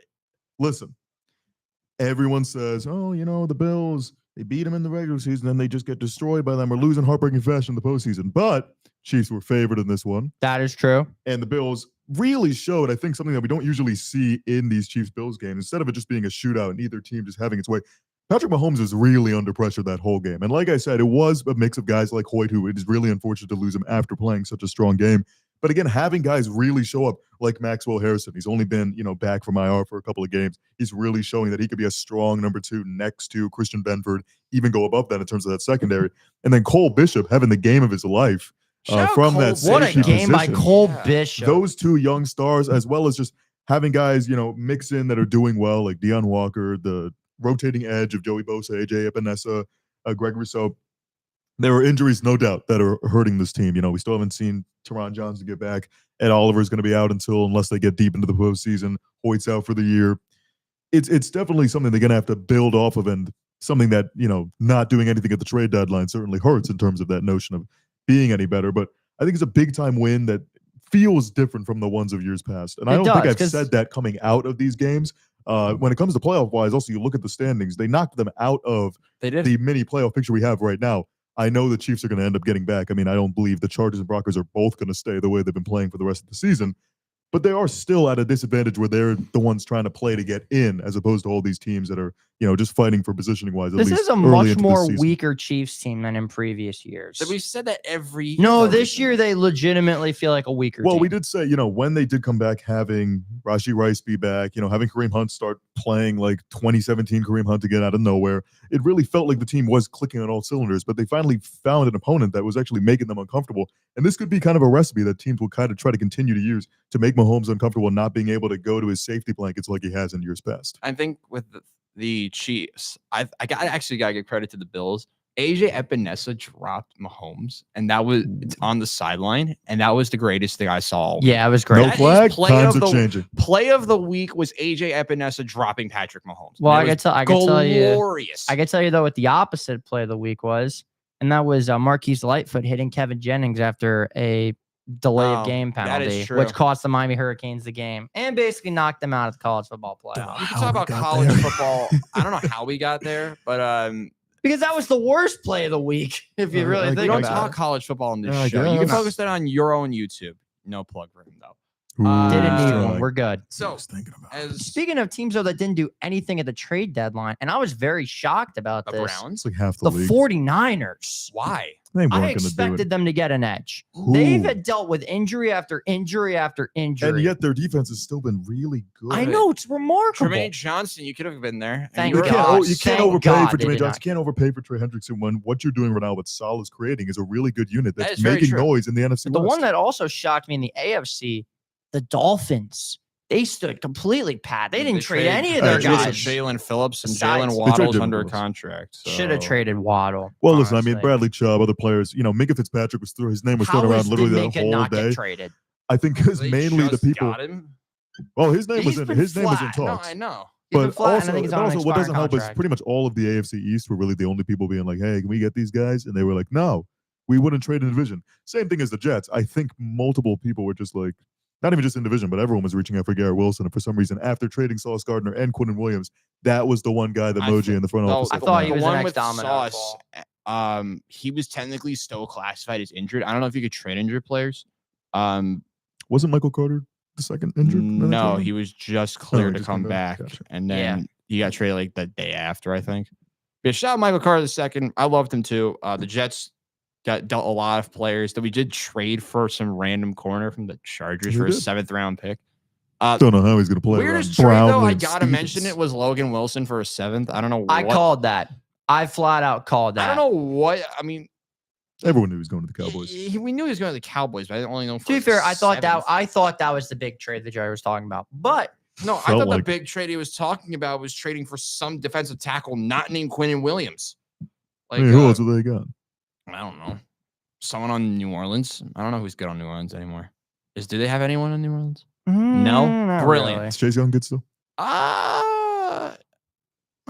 listen, everyone says, oh, you know, the Bills, they beat them in the regular season and they just get destroyed by them or lose in heartbreaking fashion in the postseason. But Chiefs were favored in this one. That is true. And the Bills really showed, I think, something that we don't usually see in these Chiefs-Bills games. Instead of it just being a shootout and either team just having its way, Patrick Mahomes was really under pressure that whole game. And like I said, it was a mix of guys like Hoyt, who it is really unfortunate to lose him after playing such a strong game. But again, having guys really show up like Maxwell Harrison, he's only been, back from IR for a couple of games. He's really showing that he could be a strong number two next to Christian Benford, even go above that in terms of that secondary. And then Cole Bishop having the game of his life. Shout out from that Cole What a safety Bishop. game by position. Cole Yeah. Bishop. Those two young stars, as well as just having guys, mix in that are doing well, like Deion Walker, the rotating edge of Joey Bosa, AJ Epinesa, Greg Rousseau. There are injuries, no doubt, that are hurting this team. We still haven't seen Teron Johnson get back. Ed Oliver is going to be out unless they get deep into the postseason. Hoyt's out for the year. It's definitely something they're going to have to build off of, and something that, not doing anything at the trade deadline certainly hurts in terms of that notion of being any better. But I think it's a big time win that feels different from the ones of years past. And I don't think I've said that coming out of these games. When it comes to playoff wise, also you look at the standings, they knocked them out of the mini playoff picture we have right now. I know the Chiefs are going to end up getting back. I mean, I don't believe the Chargers and Broncos are both going to stay the way they've been playing for the rest of the season, but they are still at a disadvantage where they're the ones trying to play to get in, as opposed to all these teams that are, just fighting for positioning wise. This is a much more weaker Chiefs team than in previous years. We've said that every year. No, this year they legitimately feel like a weaker team. Well, we did say, when they did come back, having Rashee Rice be back, having Kareem Hunt start playing like 2017 Kareem Hunt again out of nowhere, it really felt like the team was clicking on all cylinders, but they finally found an opponent that was actually making them uncomfortable. And this could be kind of a recipe that teams will kind of try to continue to use to make Mahomes uncomfortable, not being able to go to his safety blankets like he has in years past. I think with the Chiefs, I actually got to give credit to the Bills. AJ Epinesa dropped Mahomes, and that was on the sideline, and that was the greatest thing I saw. Yeah, it was great. No flag. Times are changing. Play of the week was AJ Epinesa dropping Patrick Mahomes. Well, I can tell you. Glorious. I can tell you though what the opposite play of the week was, and that was Marquise Lightfoot hitting Kevin Jennings after a delay of game penalty, which cost the Miami Hurricanes the game and basically knocked them out of the college football playoff. You can talk about college football. I don't know how we got there, but because that was the worst play of the week. If you really think we don't about talk it. college football on this show. You can focus that on your own YouTube. No plug for him though. Didn't need one. We're good. So, speaking of teams though that didn't do anything at the trade deadline, and I was very shocked about the this. Browns, It's like half The the league. 49ers. why? They weren't I gonna do expected it. them to get an edge. Who? They've dealt with injury after injury after injury. And yet their defense has still been really good. I know it's remarkable. Tremaine Johnson, you could have been there. Thank You God. can't, you Thank can't overpay God for they Jermaine did Johnson. not. You can't overpay for Trey Hendrickson when what you're doing right now, what Sal is creating, is a really good unit That that's is very making true. noise in the NFC The West. one that also shocked me in the AFC, the Dolphins. They stood completely pat. They didn't trade any of their traded guys. Jalen Phillips and Besides- Jalen They traded Waddle's Jalen under Phillips. contract. Should have so- traded Waddle. Well, listen, I mean, honestly. Bradley Chubb, other players, Minka Fitzpatrick his name was How thrown around is literally the Minka whole not day. get traded? I think because They mainly the just people. got him. Well, his name was He's in been his name was in flat. No, talks. I know. He's been But flat, and I also, think he's on an what doesn't expiring help is contract. pretty much all of the AFC East were really the only people being like, "Hey, can we get these guys?" And they were like, "No, we wouldn't trade in division." Same thing as the Jets. I think multiple people were just like, not even just in division, but everyone was reaching out for Garrett Wilson. And for some reason, after trading Sauce Gardner and Quinnen Williams, that was the one guy that I Moji think- in the front no, office. I said, thought he "No." was the an one with ex-domino Sauce. He was technically still classified as injured. I don't know if you could trade injured players. Wasn't Michael Carter the second injured? by that No, time? he was just clear he to just come came back. back, Gotcha. and Yeah. then he got traded like the day after, I think. But shout out Michael Carter the second. I loved him too. The Jets got dealt a lot of players that we did trade for some random corner from the Chargers They for a did. 7th round pick. Don't know how he's going to play. Weirdest around trade though, Brownlee I and gotta mention Stevens. it was Logan Wilson for a 7th. I don't know. I what, called that. I flat out called that. I don't know what. I mean, Everyone knew he was going to the Cowboys. we knew he was going to the Cowboys, but I didn't only know. To be fair, I thought that was the big trade that Jerry was talking about. But No, I Felt thought the like- big trade he was talking about was trading for some defensive tackle not named Quinnen Williams. Like, Hey, who else have they got? I don't know. Someone on New Orleans. I don't know who's good on New Orleans anymore. Do they have anyone on New Orleans? No? not Brilliant. really. Is Chase Young good still?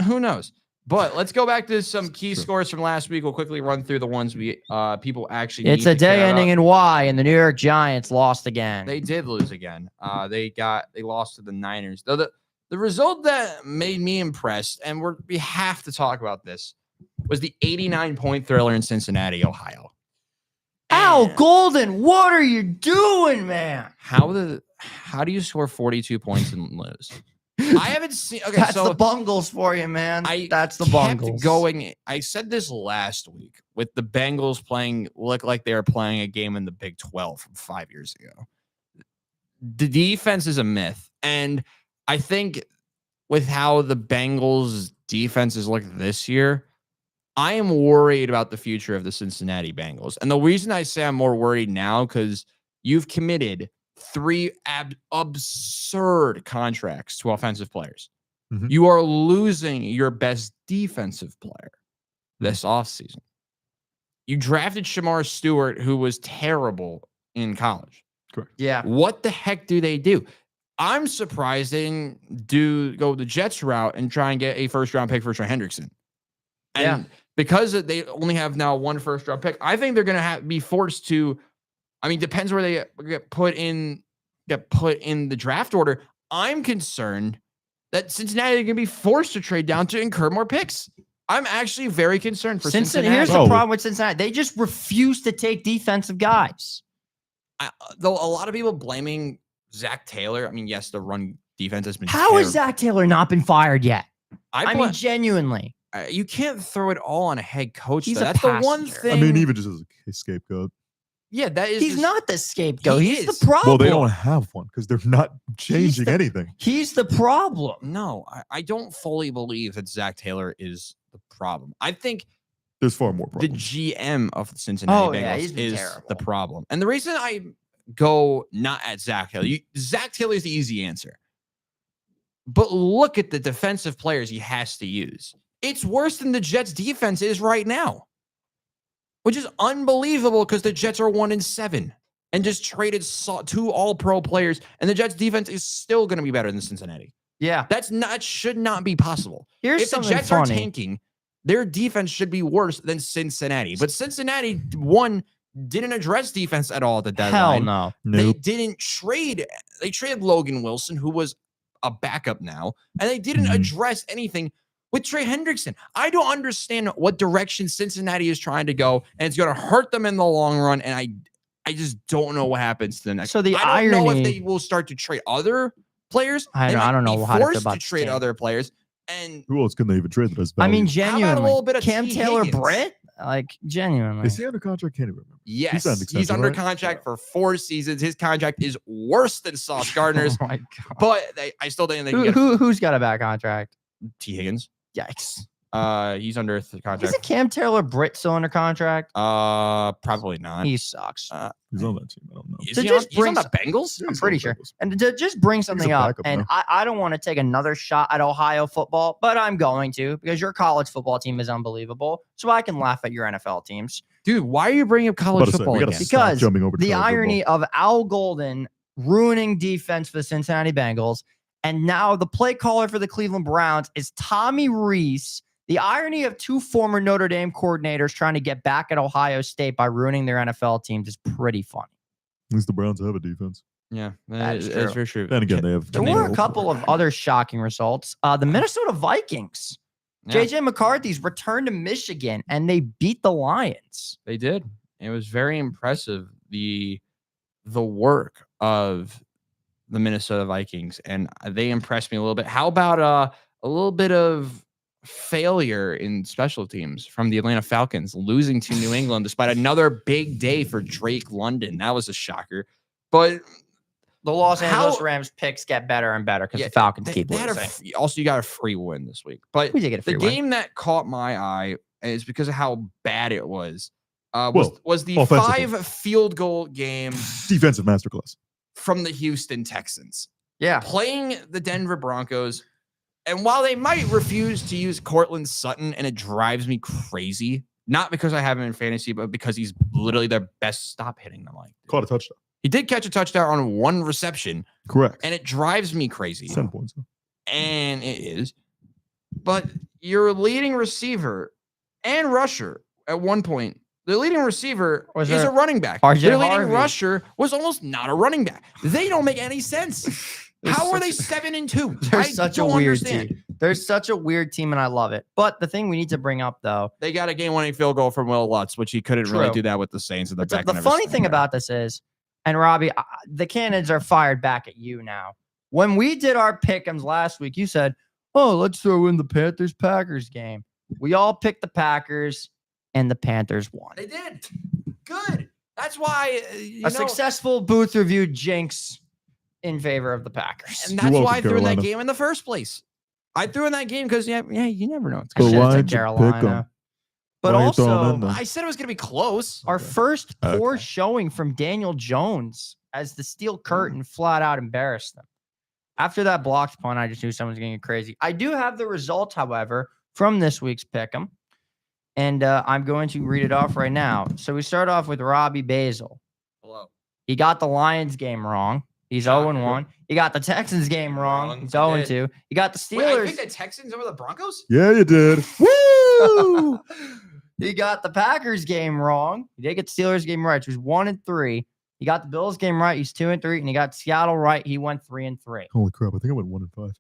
Who knows? But let's go back to some key Sure. scores from last week. We'll quickly run through the ones we people actually. It's need a to day care ending about. in Y, and the New York Giants lost again. They did lose again. They lost to the Niners. Though the result that made me impressed, and we have to talk about this, was the 89-point thriller in Cincinnati, Ohio. Al And Golden, what are you doing, man? how do you score 42 points and lose? I haven't seen. Okay, That's so the Bungles for you, man. That's the kept Bungles. going. I said this last week with the Bengals look like they were playing a game in the Big 12 from 5 years ago. The defense is a myth, and I think with how the Bengals defenses look this year, I am worried about the future of the Cincinnati Bengals. And the reason I say I'm more worried now because you've committed 3 absurd contracts to offensive players. Mhm. You are losing your best defensive player this offseason. You drafted Shamar Stewart, who was terrible in college. Yeah. What the heck do they do? I'm surprised they didn't go the Jets route and try and get a first-round pick for Trey Hendrickson. And because they only have now one first-round pick, I think they're going to be forced to. I mean, depends where they get put in the draft order. I'm concerned that Cincinnati are going to be forced to trade down to incur more picks. I'm actually very concerned for Cincinnati. Here's the problem with Cincinnati. They just refuse to take defensive guys. Though a lot of people blaming Zach Taylor. I mean, yes, the run defense has been How has Zach Taylor not been fired yet? I mean, mean, genuinely. you can't throw it all on a head coach. He's though. a That's the one passenger. thing. I mean, even just as a scapegoat. Yeah, that is. He's not the scapegoat. He He's is. the problem. Well, they don't have one because they're not changing anything. He's the problem. No, I don't fully believe that Zach Taylor is the problem. I think There's far more the problems. GM of the Cincinnati yeah, Bengals he's been is terrible. the problem. And the reason I go not at Zach Taylor, Zach Taylor is the easy answer. But look at the defensive players he has to use. It's worse than the Jets defense is right now, which is unbelievable because the Jets are 1-7 and just traded 2 all-pro players, and the Jets defense is still going to be better than Cincinnati. Yeah. That should not be possible. Here's If the something Jets are funny. tanking, their defense should be worse than Cincinnati. But Cincinnati, one, didn't address defense at all at the Hell deadline. no. They Nope. didn't trade. They traded Logan Wilson, who was a backup now, and they didn't Mhm. address anything with Trey Hendrickson. I don't understand what direction Cincinnati is trying to go, and it's going to hurt them in the long run. And I just don't know what happens to the next. So the I don't know if irony- they will start to trade other players. I They don't- I might don't know be how to feel forced about to the trade team. other players. And Who else can they even trade that has I value? mean, How about a genuinely. little bit of Cam T. Taylor Higgins? Britt? Like, genuinely. Is he under contract? Can't even remember. yes, signed he's extension, under right? contract for 4 seasons. His contract is worse than Sauce Gardner's, Oh my God. but I still think they can get Who's got a bad contract? T. Higgins. Yikes. He's under contract. Isn't Cam Taylor Britt still under contract? Probably not. He sucks. He's on that team. I don't know. Is So he just he's on brings- the Bengals? Yeah, I'm he's on pretty the sure. Bengals. And to just bring something up, backup and now. I don't want to take another shot at Ohio football, but I'm going to because your college football team is unbelievable. So I can laugh at your NFL teams. Dude, why are you bringing up About college to say, football we gotta again? stop Because jumping over to The college irony football. of Al Golden ruining defense for the Cincinnati Bengals, and now the play caller for the Cleveland Browns is Tommy Rees. The irony of 2 former Notre Dame coordinators trying to get back at Ohio State by ruining their NFL teams is pretty funny. At least the Browns have a defense. Yeah, That is that's true. very true. Then again, they have. There Can they were a roll? couple of other shocking results. The Minnesota Vikings. Yeah, JJ McCarthy's returned to Michigan and they beat the Lions. they did. It was very impressive the work of the Minnesota Vikings, and they impressed me a little bit. How about a little bit of failure in special teams from the Atlanta Falcons, losing to New England despite another big day for Drake London? That was a shocker. But The Los Angeles How- Rams picks get better and better because yeah, the Falcons they- keep they had losing. also, you got a free win this week. But We did get a free the win. game that caught my eye is because of how bad it was. Well, Was the offensively. 5 field goal game Defensive masterclass. from the Houston Texans Yeah. playing the Denver Broncos. And while they might refuse to use Cortland Sutton, and it drives me crazy, not because I have him in fantasy, but because he's literally their best stop hitting them. Like Caught a touchdown. he did catch a touchdown on 1 reception, Correct. and it drives me crazy. 10 points. And it is. But your leading receiver and rusher at one point, the leading receiver Was is there- a running back. RJ Their leading Harvey. rusher was almost not a running back. They don't make any sense. There's How are they such- 7-2? They're I such a don't weird understand. team. They're such a weird team, and I love it. But the thing we need to bring up, though, They got a game-winning field goal from Will Lutz, which he couldn't really True. do that with the Saints at the but back. the end of his funny thing career. about this is, and Robbie, the cannons are fired back at you now. When we did our pick'ems last week, you said, "Oh, let's throw in the Panthers-Packers game." We all picked the Packers, and the Panthers won. They did. Good. That's why A successful booth review jinx in favor of the Packers. and that's welcome, why I threw in that Carolina. game in the first place. I threw in that game because you never know. It's I But should've why'd said you pick 'em? Carolina. But Why you throwing also, in the- I said it was going to be close. our Okay. first poor Okay. showing from Daniel Jones as the steel curtain flat out embarrassed them. After that blocked punt, I just knew someone's going to get crazy. I do have the results, however, from this week's pick'em. And I'm going to read it off right now. So we start off with Robbie Basil. Hello. He got the Lions game wrong. He's Shocker. 0-1. He got the Texans game wrong. Wrong. He's I did. 0-2. He got the Wait, I Steelers. picked the Texans over the Broncos? Yeah, you did. Woo! He got the Packers game wrong. He did get the Steelers game right. He was 1-3. He got the Bills game right. He's 2-3. And he got Seattle right. He went 3-3. Holy crap! I think I went 1-5.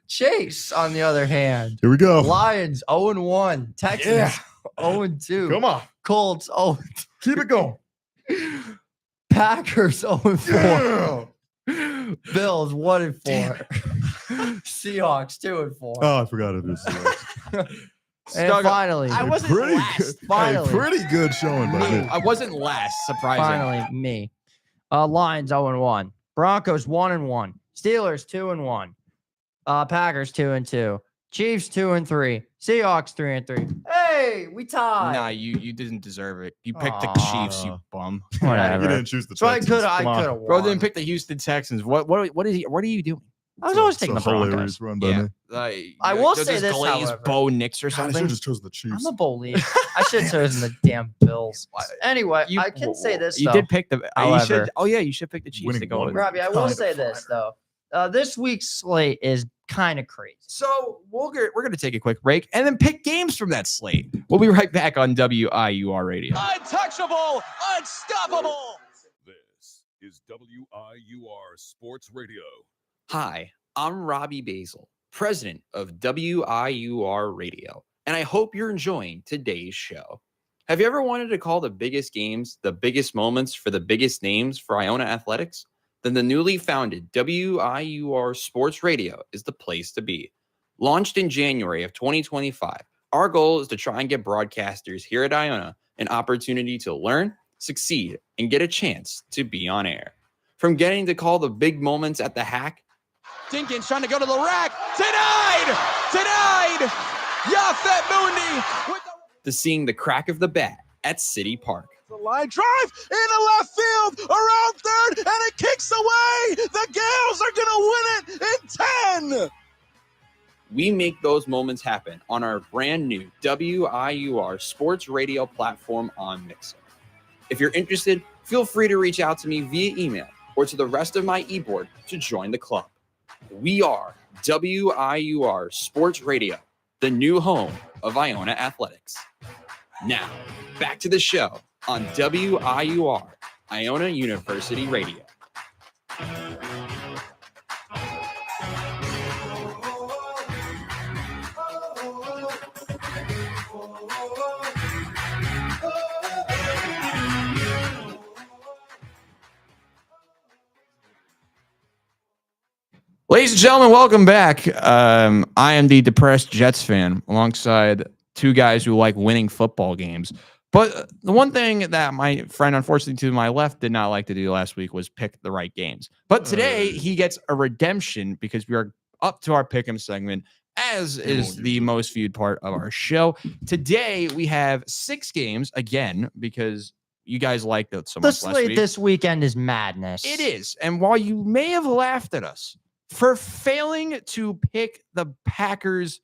Chase, on the other hand, Here we go. Lions 0-1. Texans 0-2. Come on, Colts 0. keep it going. Packers 0-4. Yeah. Bills 1-4. Seahawks 2-4. Oh, I forgot it is. And Stuck- finally, I wasn't pretty last. good. Hey, Finally. pretty good showing by me. I wasn't last. Surprising. finally me. Lions 0-1. Broncos 1-1. Steelers 2-1. Packers 2-2. Chiefs 2-3. Seahawks 3-3. Hey, we tied. Nah, you didn't deserve it. You picked the Aw. Chiefs, you bum. Whatever. You didn't choose the So I Texans. could Come on. have Bro won. didn't pick the Houston Texans. What are you doing? I was So- always so taking the hilarious Broncos. run by Yeah. me. I will does say this this, glaze however. Bo Nix or God, I should something. have just chosen the Chiefs. I'm a bully. I should have chosen the damn Bills. Anyway, You- I can say this You though. did pick the. you However. should. Oh yeah, you should pick the Chiefs Winning to go one. with. Robbie, I will Kind of say this though. This week's slate is kind of crazy. So we're going to take a quick break and then pick games from that slate. We'll be right back on WIUR Radio. Untouchable, unstoppable. This is WIUR Sports Radio. Hi, I'm Robbie Basil, president of WIUR Radio, and I hope you're enjoying today's show. Have you ever wanted to call the biggest games, the biggest moments for the biggest names for Iona Athletics? Then the newly founded WIUR Sports Radio is the place to be. Launched in January of 2025, our goal is to try and get broadcasters here at Iona an opportunity to learn, succeed, and get a chance to be on air. From getting to call the big moments at the Hack, Dinkins trying to go to the rack. Denied! Denied! Yafet Mundi with to seeing the crack of the bat at City Park. the line drive in the left field, around third, and it kicks away. The Gales are going to win it in 10. We make those moments happen on our brand new WIUR Sports Radio platform on Mixer. If you're interested, feel free to reach out to me via email or to the rest of my e-board to join the club. We are WIUR Sports Radio, the new home of Iona Athletics. Now, back to the show on WIUR, Iona University Radio. Ladies and gentlemen, welcome back. I am the depressed Jets fan alongside two guys who like winning football games. But the one thing that my friend, unfortunately, to my left did not like to do last week was pick the right games. But today he gets a redemption because we are up to our pick'em segment, as is the most viewed part of our show. Today we have 6 games again because you guys liked it so The much last slate week. this weekend is madness. It is. And while you may have laughed at us for failing to pick the Packers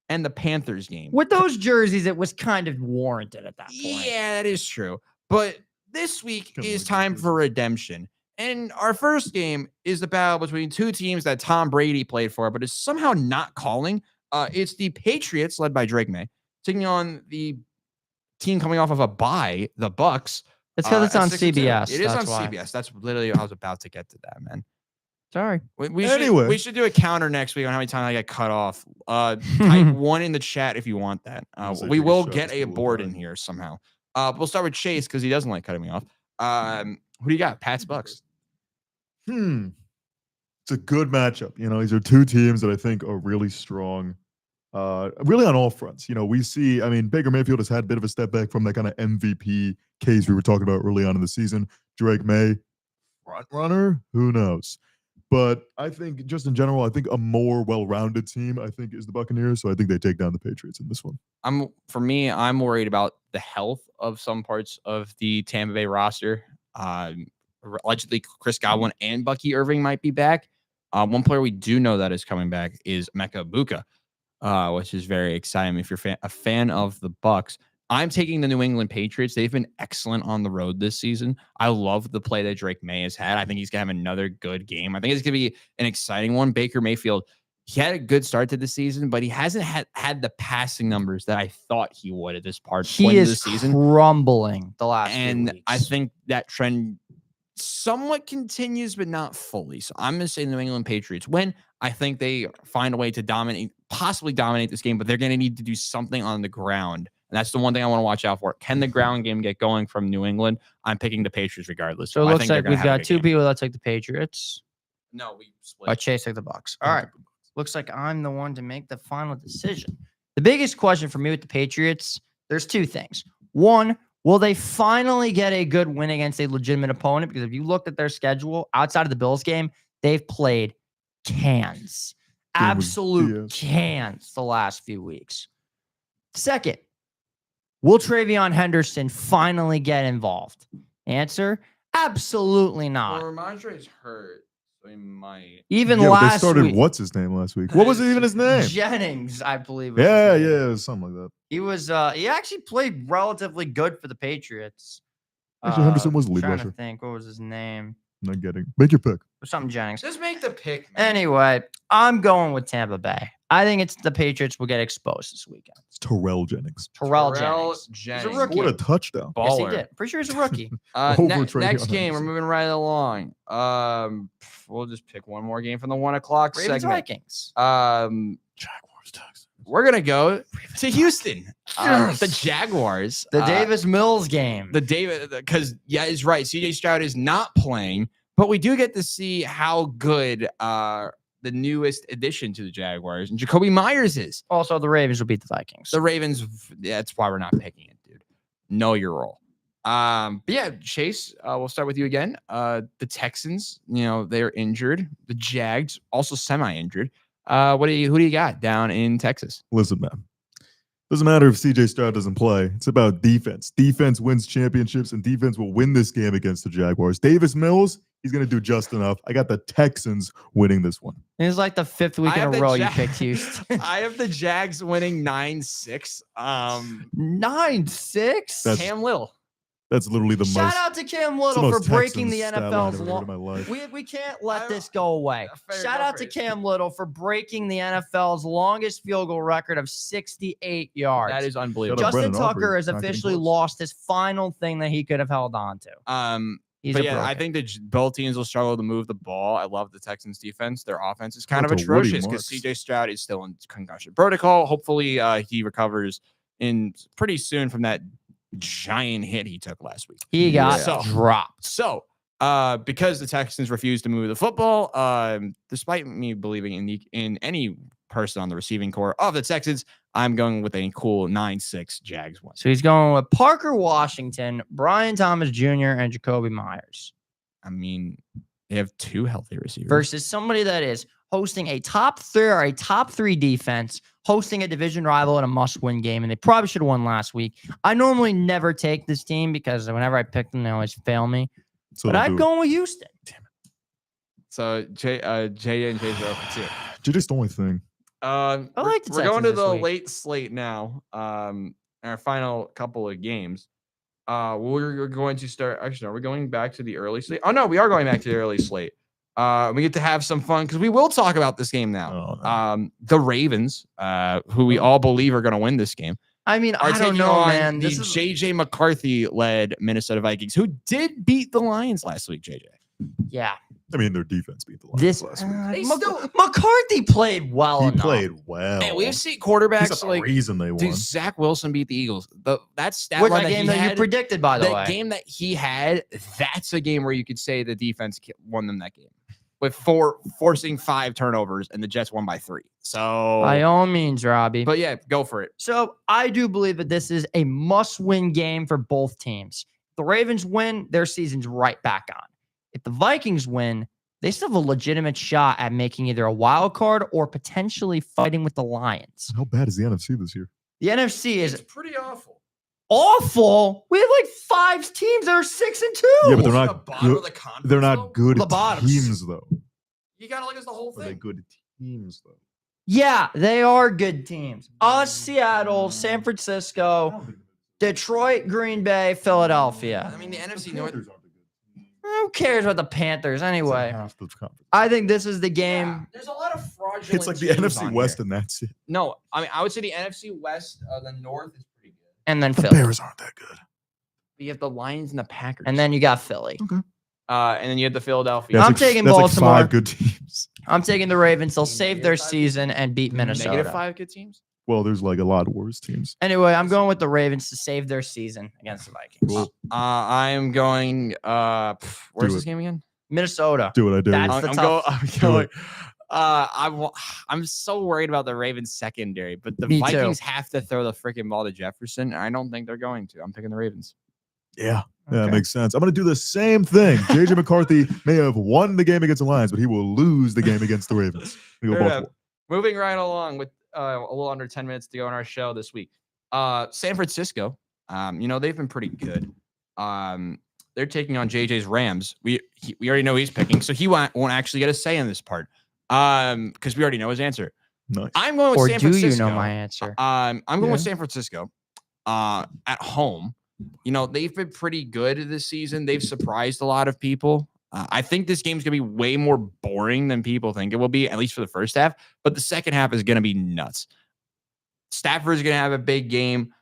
and the Panthers game. With those jerseys, it was kind of warranted at that point. Yeah, that is true. But this week Come is on, time Jesus. for redemption. And our first game is the battle between two teams that Tom Brady played for, but is somehow not calling. It's the Patriots, led by Drake May, taking on the team coming off of a bye, the Bucks. It's because it's at on 6-2. CBS. It is on that's why. CBS. That's literally I was about to get to that, man. Sorry. Anyway. We should do a counter next week on how many times I get cut off. Type 1 in the chat if you want that. I was gonna say, We take a will shot get to a school board in time. here somehow. We'll start with Chase because he doesn't like cutting me off. Who do you got? Pats Bucks. It's a good matchup. You know, these are two teams that I think are really strong, really on all fronts. You know, we see, I mean, Baker Mayfield has had a bit of a step back from that kind of MVP case we were talking about early on in the season. Drake May, front runner, who knows? But I think just in general, I think a more well-rounded team, I think, is the Buccaneers. So I think they take down the Patriots in this one. I'm worried about the health of some parts of the Tampa Bay roster. Allegedly, Chris Godwin and Bucky Irving might be back. One player we do know that is coming back is Mecca Buka. which is very exciting if you're a fan of the Bucks. I'm taking the New England Patriots. They've been excellent on the road this season. I love the play that Drake May has had. I think he's going to have another good game. I think it's going to be an exciting one. Baker Mayfield, he had a good start to the season, but he hasn't had the passing numbers that I thought he would at this point He of the is season. crumbling the last few And weeks. I think that trend somewhat continues, but not fully. So I'm going to say New England Patriots win. I think they find a way to possibly dominate this game, but they're going to need to do something on the ground. And that's the one thing I want to watch out for. Can the ground game get going from New England? I'm picking the Patriots regardless. So it I looks think they're like gonna we've have a got good two game. people that took the Patriots. No, we split. But Chase took the Bucks. All right. Looks like I'm the one to make the final decision. The biggest question for me with the Patriots, there's two things. One, will they finally get a good win against a legitimate opponent? Because if you looked at their schedule outside of the Bills game, they've played cans. Game was Absolute BS. cans the last few weeks. Second, will Travion Henderson finally get involved? Answer, absolutely not. Ramondre's hurt, so he might. Even Yeah, but they last started week, what's his name last week? What was even his name? Jennings, I believe. was his Yeah, name. yeah, it was something like that. He was he actually played relatively good for the Patriots. Actually, Henderson was the lead trying rusher. to think, what was his name? I'm not getting. Make your pick. Something Jennings. Just make the pick, man. Anyway, I'm going with Tampa Bay. I think it's the Patriots will get exposed this weekend. It's Terrell Jennings. Terrell Jennings. Jennings. He's a rookie. What a touchdown! Yes, he Baller. did. Pretty sure he's a rookie. Over Next Travion game, we're Henderson. moving right along. We'll just pick one more game from the 1 o'clock Ravens segment. Vikings. Jaguars, Texans. We're gonna go to Houston. The Jaguars. The Davis Mills game. The David, because yeah, he's right. CJ Stroud is not playing, but we do get to see how good the newest addition to the Jaguars and Jacoby Myers is. Also, the Ravens will beat the Vikings. The Ravens. That's why we're not picking it, dude. Know your role. But yeah, Chase, we'll start with you again. The Texans, they're injured. The Jags also semi-injured. Who do you got down in Texas? Listen, man. Doesn't matter if CJ Stroud doesn't play. It's about defense. Defense wins championships, and defense will win this game against the Jaguars. Davis Mills, he's going to do just enough. I got the Texans winning this one. It's like the fifth week I in have a the row you Jag- picked Houston. I have the Jags winning 9-6. 9-6. That's Cam Little. That's literally the Shout most. out to Cam it's the Little for most breaking Texans the stat line NFL's I've ever heard in my life. We can't let I- this go away. Fair, Shout go out for to it. Cam Little for breaking the NFL's longest field goal record of 68 yards. That is unbelievable. Shut up, Justin Brennan Tucker Aubrey. has Not getting officially close. lost his final thing that he could have held on to. But He's a yeah, I broken. think that both teams will struggle to move the ball. I love the Texans defense. Their offense is kind Shout of out to Woody atrocious because Marks. CJ Stroud is still in concussion protocol. Hopefully he recovers in pretty soon from that giant hit he took last week. he got So- dropped. So because the Texans refused to move the football, despite me believing in any person on the receiving core of the Texans, I'm going with a cool 9-6 Jags win. So he's going with Parker Washington, Brian Thomas Jr., and Jacoby Myers I mean, they have two healthy receivers. versus somebody that is hosting a top three defense, hosting a division rival in a must-win game, and they probably should have won last week. I normally never take this team because whenever I pick them, they always fail me. So But don't I'm do it. going with Houston. So Jay and Chase are up to 2. Just the only thing. I like the we're going to Texans this the week. late slate now. Our final couple of games. We're going to start. Actually, no, we're going back to the early slate. Oh no, we are going back to the early slate. We get to have some fun because we will talk about this game now. Oh, no. The Ravens, who we all believe are going to win this game, I mean, are I don't taking know, on man. the This is JJ McCarthy led Minnesota Vikings, who did beat the Lions last week. JJ. yeah. I mean, their defense beat the Lions This last week. They Mc- still- McCarthy played well He enough. played well. Man, we've seen He's quarterbacks the like reason they won. dude, Zach Wilson beat the Eagles. That stat Which line a that game he that you had, predicted, by the that way. game that he had, that's a game where you could say the defense won them that game with forcing 5 turnovers, and the Jets won by 3. So, By all means, Robbie. but yeah, go for it. So I do believe that this is a must-win game for both teams. If the Ravens win, their season's right back on. If the Vikings win, they still have a legitimate shot at making either a wild card or potentially fighting with the Lions. How bad is the NFC this year? The NFC is pretty awful. awful. We have like 5 teams that are 6-2. Yeah, but they're Is it not the bottom good- of the conference, They're though? not good The bottoms. teams, though. You gotta look at the whole Are they thing. good teams, though? Yeah, they are good teams. Us, Seattle, San Francisco, Detroit, Green Bay, Philadelphia. I mean, the NFC North. Who cares about the Panthers anyway? Half the conference. I think this is the Yeah, game. there's a lot of fraudulent. It's like the teams NFC on West, here. and that's it. No, I mean, I would say the NFC West, the North is pretty good. And then The Philly. Bears aren't that good. You have the Lions and the Packers. And then you got Philly. and then you have the Philadelphia. That's I'm like, taking that's Baltimore. Like 5 good teams. I'm taking the Ravens. They'll save their season and beat Minnesota. Negative 5 good teams. Well, there's like a lot of worse teams. Anyway, I'm going with the Ravens to save their season against the Vikings. Cool. I'm going. Where's Do this it. game again? Minnesota. Oh, Do what I do. That's the tough- I'm going. I'm so worried about the Ravens secondary, but the Me too. Vikings have to throw the freaking ball to Jefferson. And I don't think they're going to. I'm picking the Ravens. Yeah, that Okay. makes sense. I'm going to do the same thing. JJ McCarthy may have won the game against the Lions, but he will lose the game against the Ravens. We go Fair enough. Baltimore. Moving right along with a little under 10 minutes to go on our show this week. San Francisco, they've been pretty good. They're taking on JJ's Rams. We already know he's picking, so he won't actually get a say in this part. Because we already know his answer. Nice. I'm going with Or San do Francisco. you know my answer? I'm going Yeah. with San Francisco. At home, they've been pretty good this season. They've surprised a lot of people. I think this game's gonna be way more boring than people think it will be, at least for the first half. But the second half is gonna be nuts. Stafford's gonna have a big game.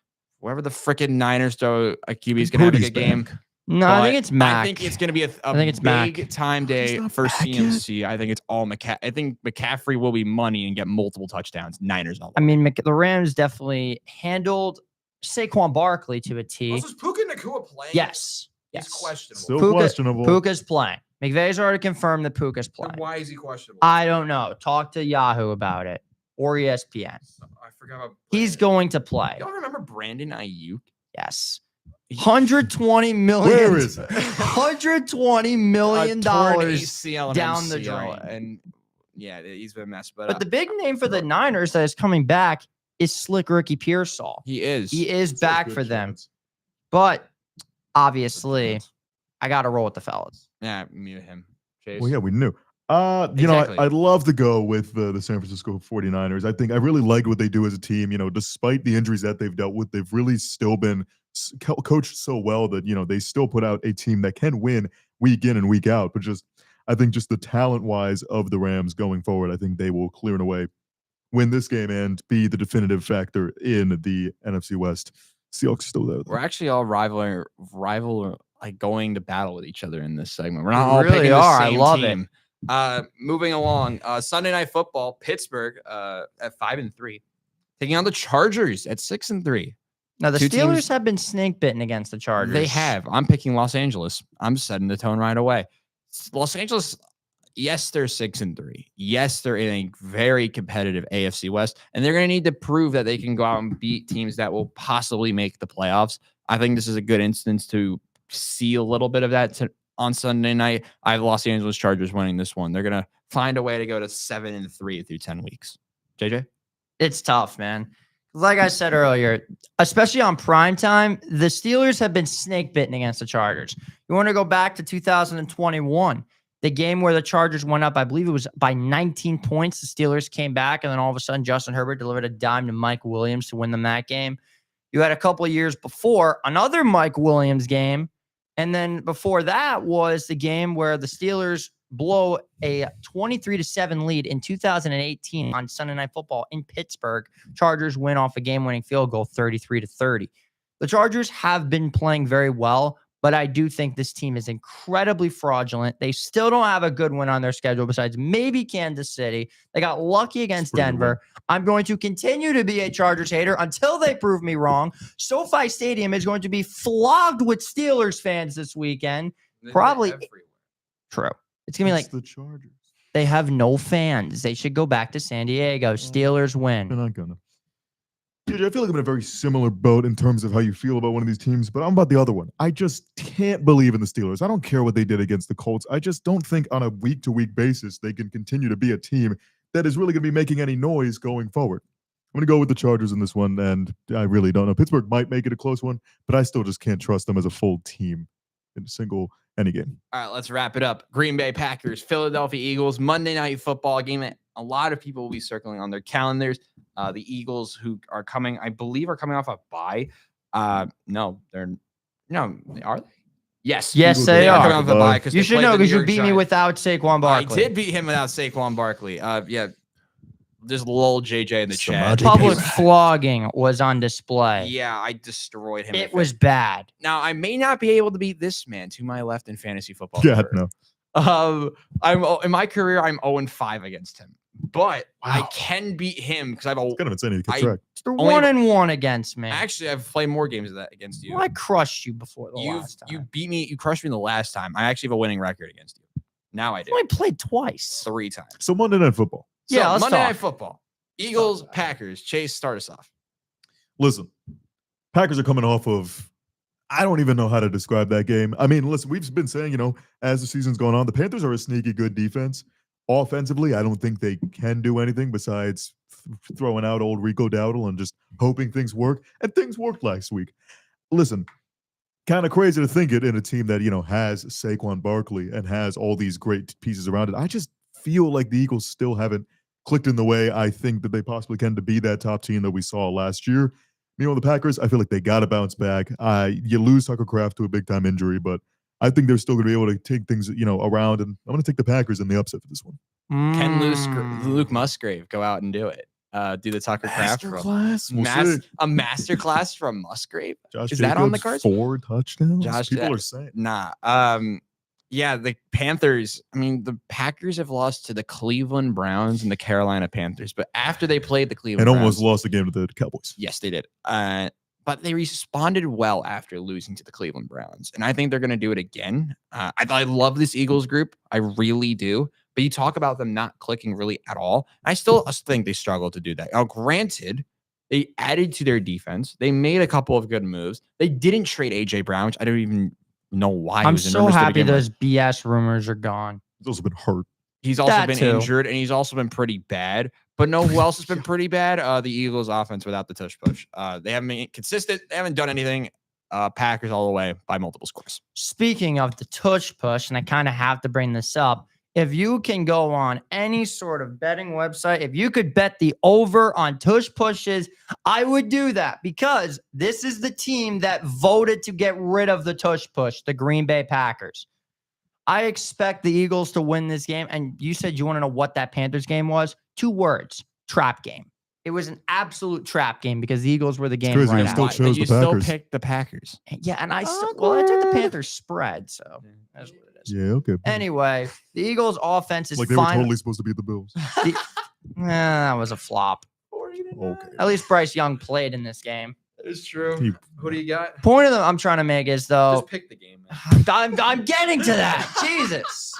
Whoever the freaking Niners throw a QB is gonna have a Purdy's good game. back. No, I But think it's Mac. I think it's going to be a I think it's Mac. big time He's day not for back yet. CMC. I think it's all I think McCaffrey will be money and get multiple touchdowns. Niners all. I mean, the Rams definitely handled Saquon Barkley to a T. is Puka Nacua playing? Yes. He's Yes. questionable. Still Puka- questionable. Puka's playing. McVay's already confirmed that Puka's Then playing. why is he questionable? I don't know. Talk to Yahoo about it or E ESPN. I forgot about. He's Brandon. going to play. Y'all remember Brandon Ayuk? Yes. 120 million. Where is it? 120 million dollars. ACL and down the MCL, drain. and yeah, he's been a mess. But, But the big name for the Niners that is coming back is slick Ricky Pearsall. he is. He is Still back good for them. chance. But obviously, I got to roll with the fellas. Yeah, me with him. Chase. Well, yeah, we knew. Exactly. I'd love to go with the San Francisco 49ers. I think I really like what they do as a team. Despite the injuries that they've dealt with, they've really still been coached so well that, they still put out a team that can win week in and week out. But I think just the talent wise of the Rams going forward, I think they will clear and away win this game and be the definitive factor in the NFC West. Seahawks are still there. though. We're actually all rival, like going to battle with each other in this segment. We're not We all really picking are. the I same love it. team. Moving along, Sunday Night Football, Pittsburgh at 5-3, taking on the Chargers at 6-3. Now, the Two Steelers teams- have been snake bitten against the Chargers. They have. I'm picking Los Angeles. I'm setting the tone right away. Los Angeles, yes, they're 6-3. Yes, they're in a very competitive AFC West, and they're going to need to prove that they can go out and beat teams that will possibly make the playoffs. I think this is a good instance to see a little bit of that on Sunday night. I have Los Angeles Chargers winning this one. They're going to find a way to go to 7-3 through 10 weeks. JJ? It's tough, man. Like I said earlier, especially on prime time, the Steelers have been snake bitten against the Chargers. You want to go back to 2021, the game where the Chargers went up, I believe it was by 19 points. The Steelers came back, and then all of a sudden, Justin Herbert delivered a dime to Mike Williams to win them that game. You had a couple of years before another Mike Williams game. And then before that was the game where the Steelers blow a 23-7 lead in 2018 on Sunday Night Football in Pittsburgh. Chargers win off a game-winning field goal 33-30. The Chargers have been playing very well, but I do think this team is incredibly fraudulent. They still don't have a good win on their schedule besides maybe Kansas City. They got lucky against Pretty good Denver. I'm going to continue to be a Chargers hater until they prove me wrong. SoFi Stadium is going to be flogged with Steelers fans this weekend. Probably- True. It's going to be like It's the Chargers. they have no fans. They should go back to San Diego. Steelers They're win. not gonna. JJ, I feel like I'm in a very similar boat in terms of how you feel about one of these teams, but I'm about the other one. I just can't believe in the Steelers. I don't care what they did against the Colts. I just don't think on a week-to-week basis they can continue to be a team that is really going to be making any noise going forward. I'm going to go with the Chargers in this one, and I really don't know. Pittsburgh might make it a close one, but I still just can't trust them as a full team in any game. All right, let's wrap it up. Green Bay Packers, Philadelphia Eagles, Monday Night Football game at a lot of people will be circling on their calendars. The Eagles, who are coming, I believe, are coming off a bye. No, are they? Yes. Yes, Eagles they are coming are. off a bye because You should know because you beat me without Saquon Barkley. I did beat him without Saquon Barkley. Yeah, just lull JJ in the Some chat. magic Public Hey, flogging was on display. Yeah, I destroyed him. It was bad. Now I may not be able to beat this man to my left in fantasy football. Yeah, career. no. I'm in my career. I'm 0-5 against him, but I Wow. can beat him because I've It's kind of insane to keep I- track. You're Only- 1-1 against me. actually I've played more games of that against you. Well, I crushed you before the you last time. you beat me. You crushed me the last time. I actually have a winning record against you. Now I do I only played twice. 3 times. So Monday Night Football. So, Yeah, let's Monday talk. Night Football. Eagles, Packers. Chase, start us off. Listen, Packers are coming off of, I don't even know how to describe that game. I mean, listen, we've been saying, as the season's going on, the Panthers are a sneaky good defense. Offensively, I don't think they can do anything besides throwing out old Rico Dowdle and just hoping things work. And things worked last week. Listen, kind of crazy to think it in a team that, has Saquon Barkley and has all these great pieces around it. I just feel like the Eagles still haven't clicked in the way I think that they possibly can to be that top team that we saw last year. Meanwhile, the Packers, I feel like they got to bounce back. You lose Tucker Kraft to a big time injury, but I think they're still going to be able to take things, around. And I'm going to take the Packers in the upset for this one. Can Mm. Luke Musgrave go out and do it? Do the Tucker Craft Masterclass. We'll see. a masterclass from Musgrave? Josh is that on the Jacobs, cards? 4 touchdowns. Josh, People that- are saying. Nah. Yeah, the Panthers. I mean, the Packers have lost to the Cleveland Browns and the Carolina Panthers, but after they played the Cleveland And almost Browns, lost the game to the Cowboys. yes, they did. But they responded well after losing to the Cleveland Browns, and I think they're going to do it again. I love this Eagles group, I really do. But you talk about them not clicking really at all. I still think they struggle to do that. Now, granted, they added to their defense. They made a couple of good moves. They didn't trade AJ Brown, which I don't even know why. he I'm was in so rumors to happy begin with. those BS rumors are gone. He's also been hurt. He's also That been too. injured, and he's also been pretty bad. But know who else has been pretty bad? The Eagles' offense without the tush push. They haven't been consistent. They haven't done anything. Packers all the way by multiple scores. Speaking of the tush push, and I kind of have to bring this up. If you can go on any sort of betting website, if you could bet the over on tush pushes, I would do that because this is the team that voted to get rid of the tush push, the Green Bay Packers. I expect the Eagles to win this game. And you said you want to know what that Panthers game was? 2 words, trap game. It was an absolute trap game because the Eagles were the game crazy, right I still out. chose you the Packers. still picked the Packers. Yeah, and I took the Panthers spread, so that's what it is. Yeah, okay. Anyway, the Eagles' offense is like they were fine. totally supposed to beat the Bills. That was a flop. Okay. At least Bryce Young played in this game. That is true. He- Who do you got? Point of them I'm trying to make is though, Just pick the game. Man. I'm getting to that. Jesus.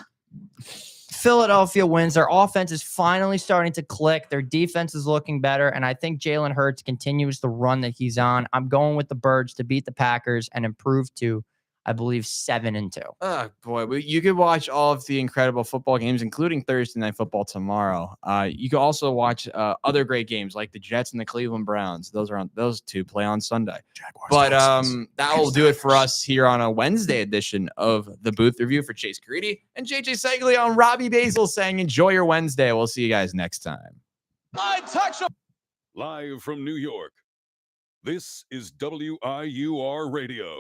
Philadelphia wins. Their offense is finally starting to click. Their defense is looking better. And I think Jalen Hurts continues the run that he's on. I'm going with the Birds to beat the Packers and improve to, I believe, 7-2. Oh boy, you could watch all of the incredible football games, including Thursday Night Football tomorrow. You can also watch other great games like the Jets and the Cleveland Browns. Those 2 play on Sunday. Jaguars, But Texans. that will do it for us here on a Wednesday edition of the Booth Review for Chase Caridi and JJ Segley on Robbie Basil saying enjoy your Wednesday. We'll see you guys next time. Live from New York, this is WIUR Radio.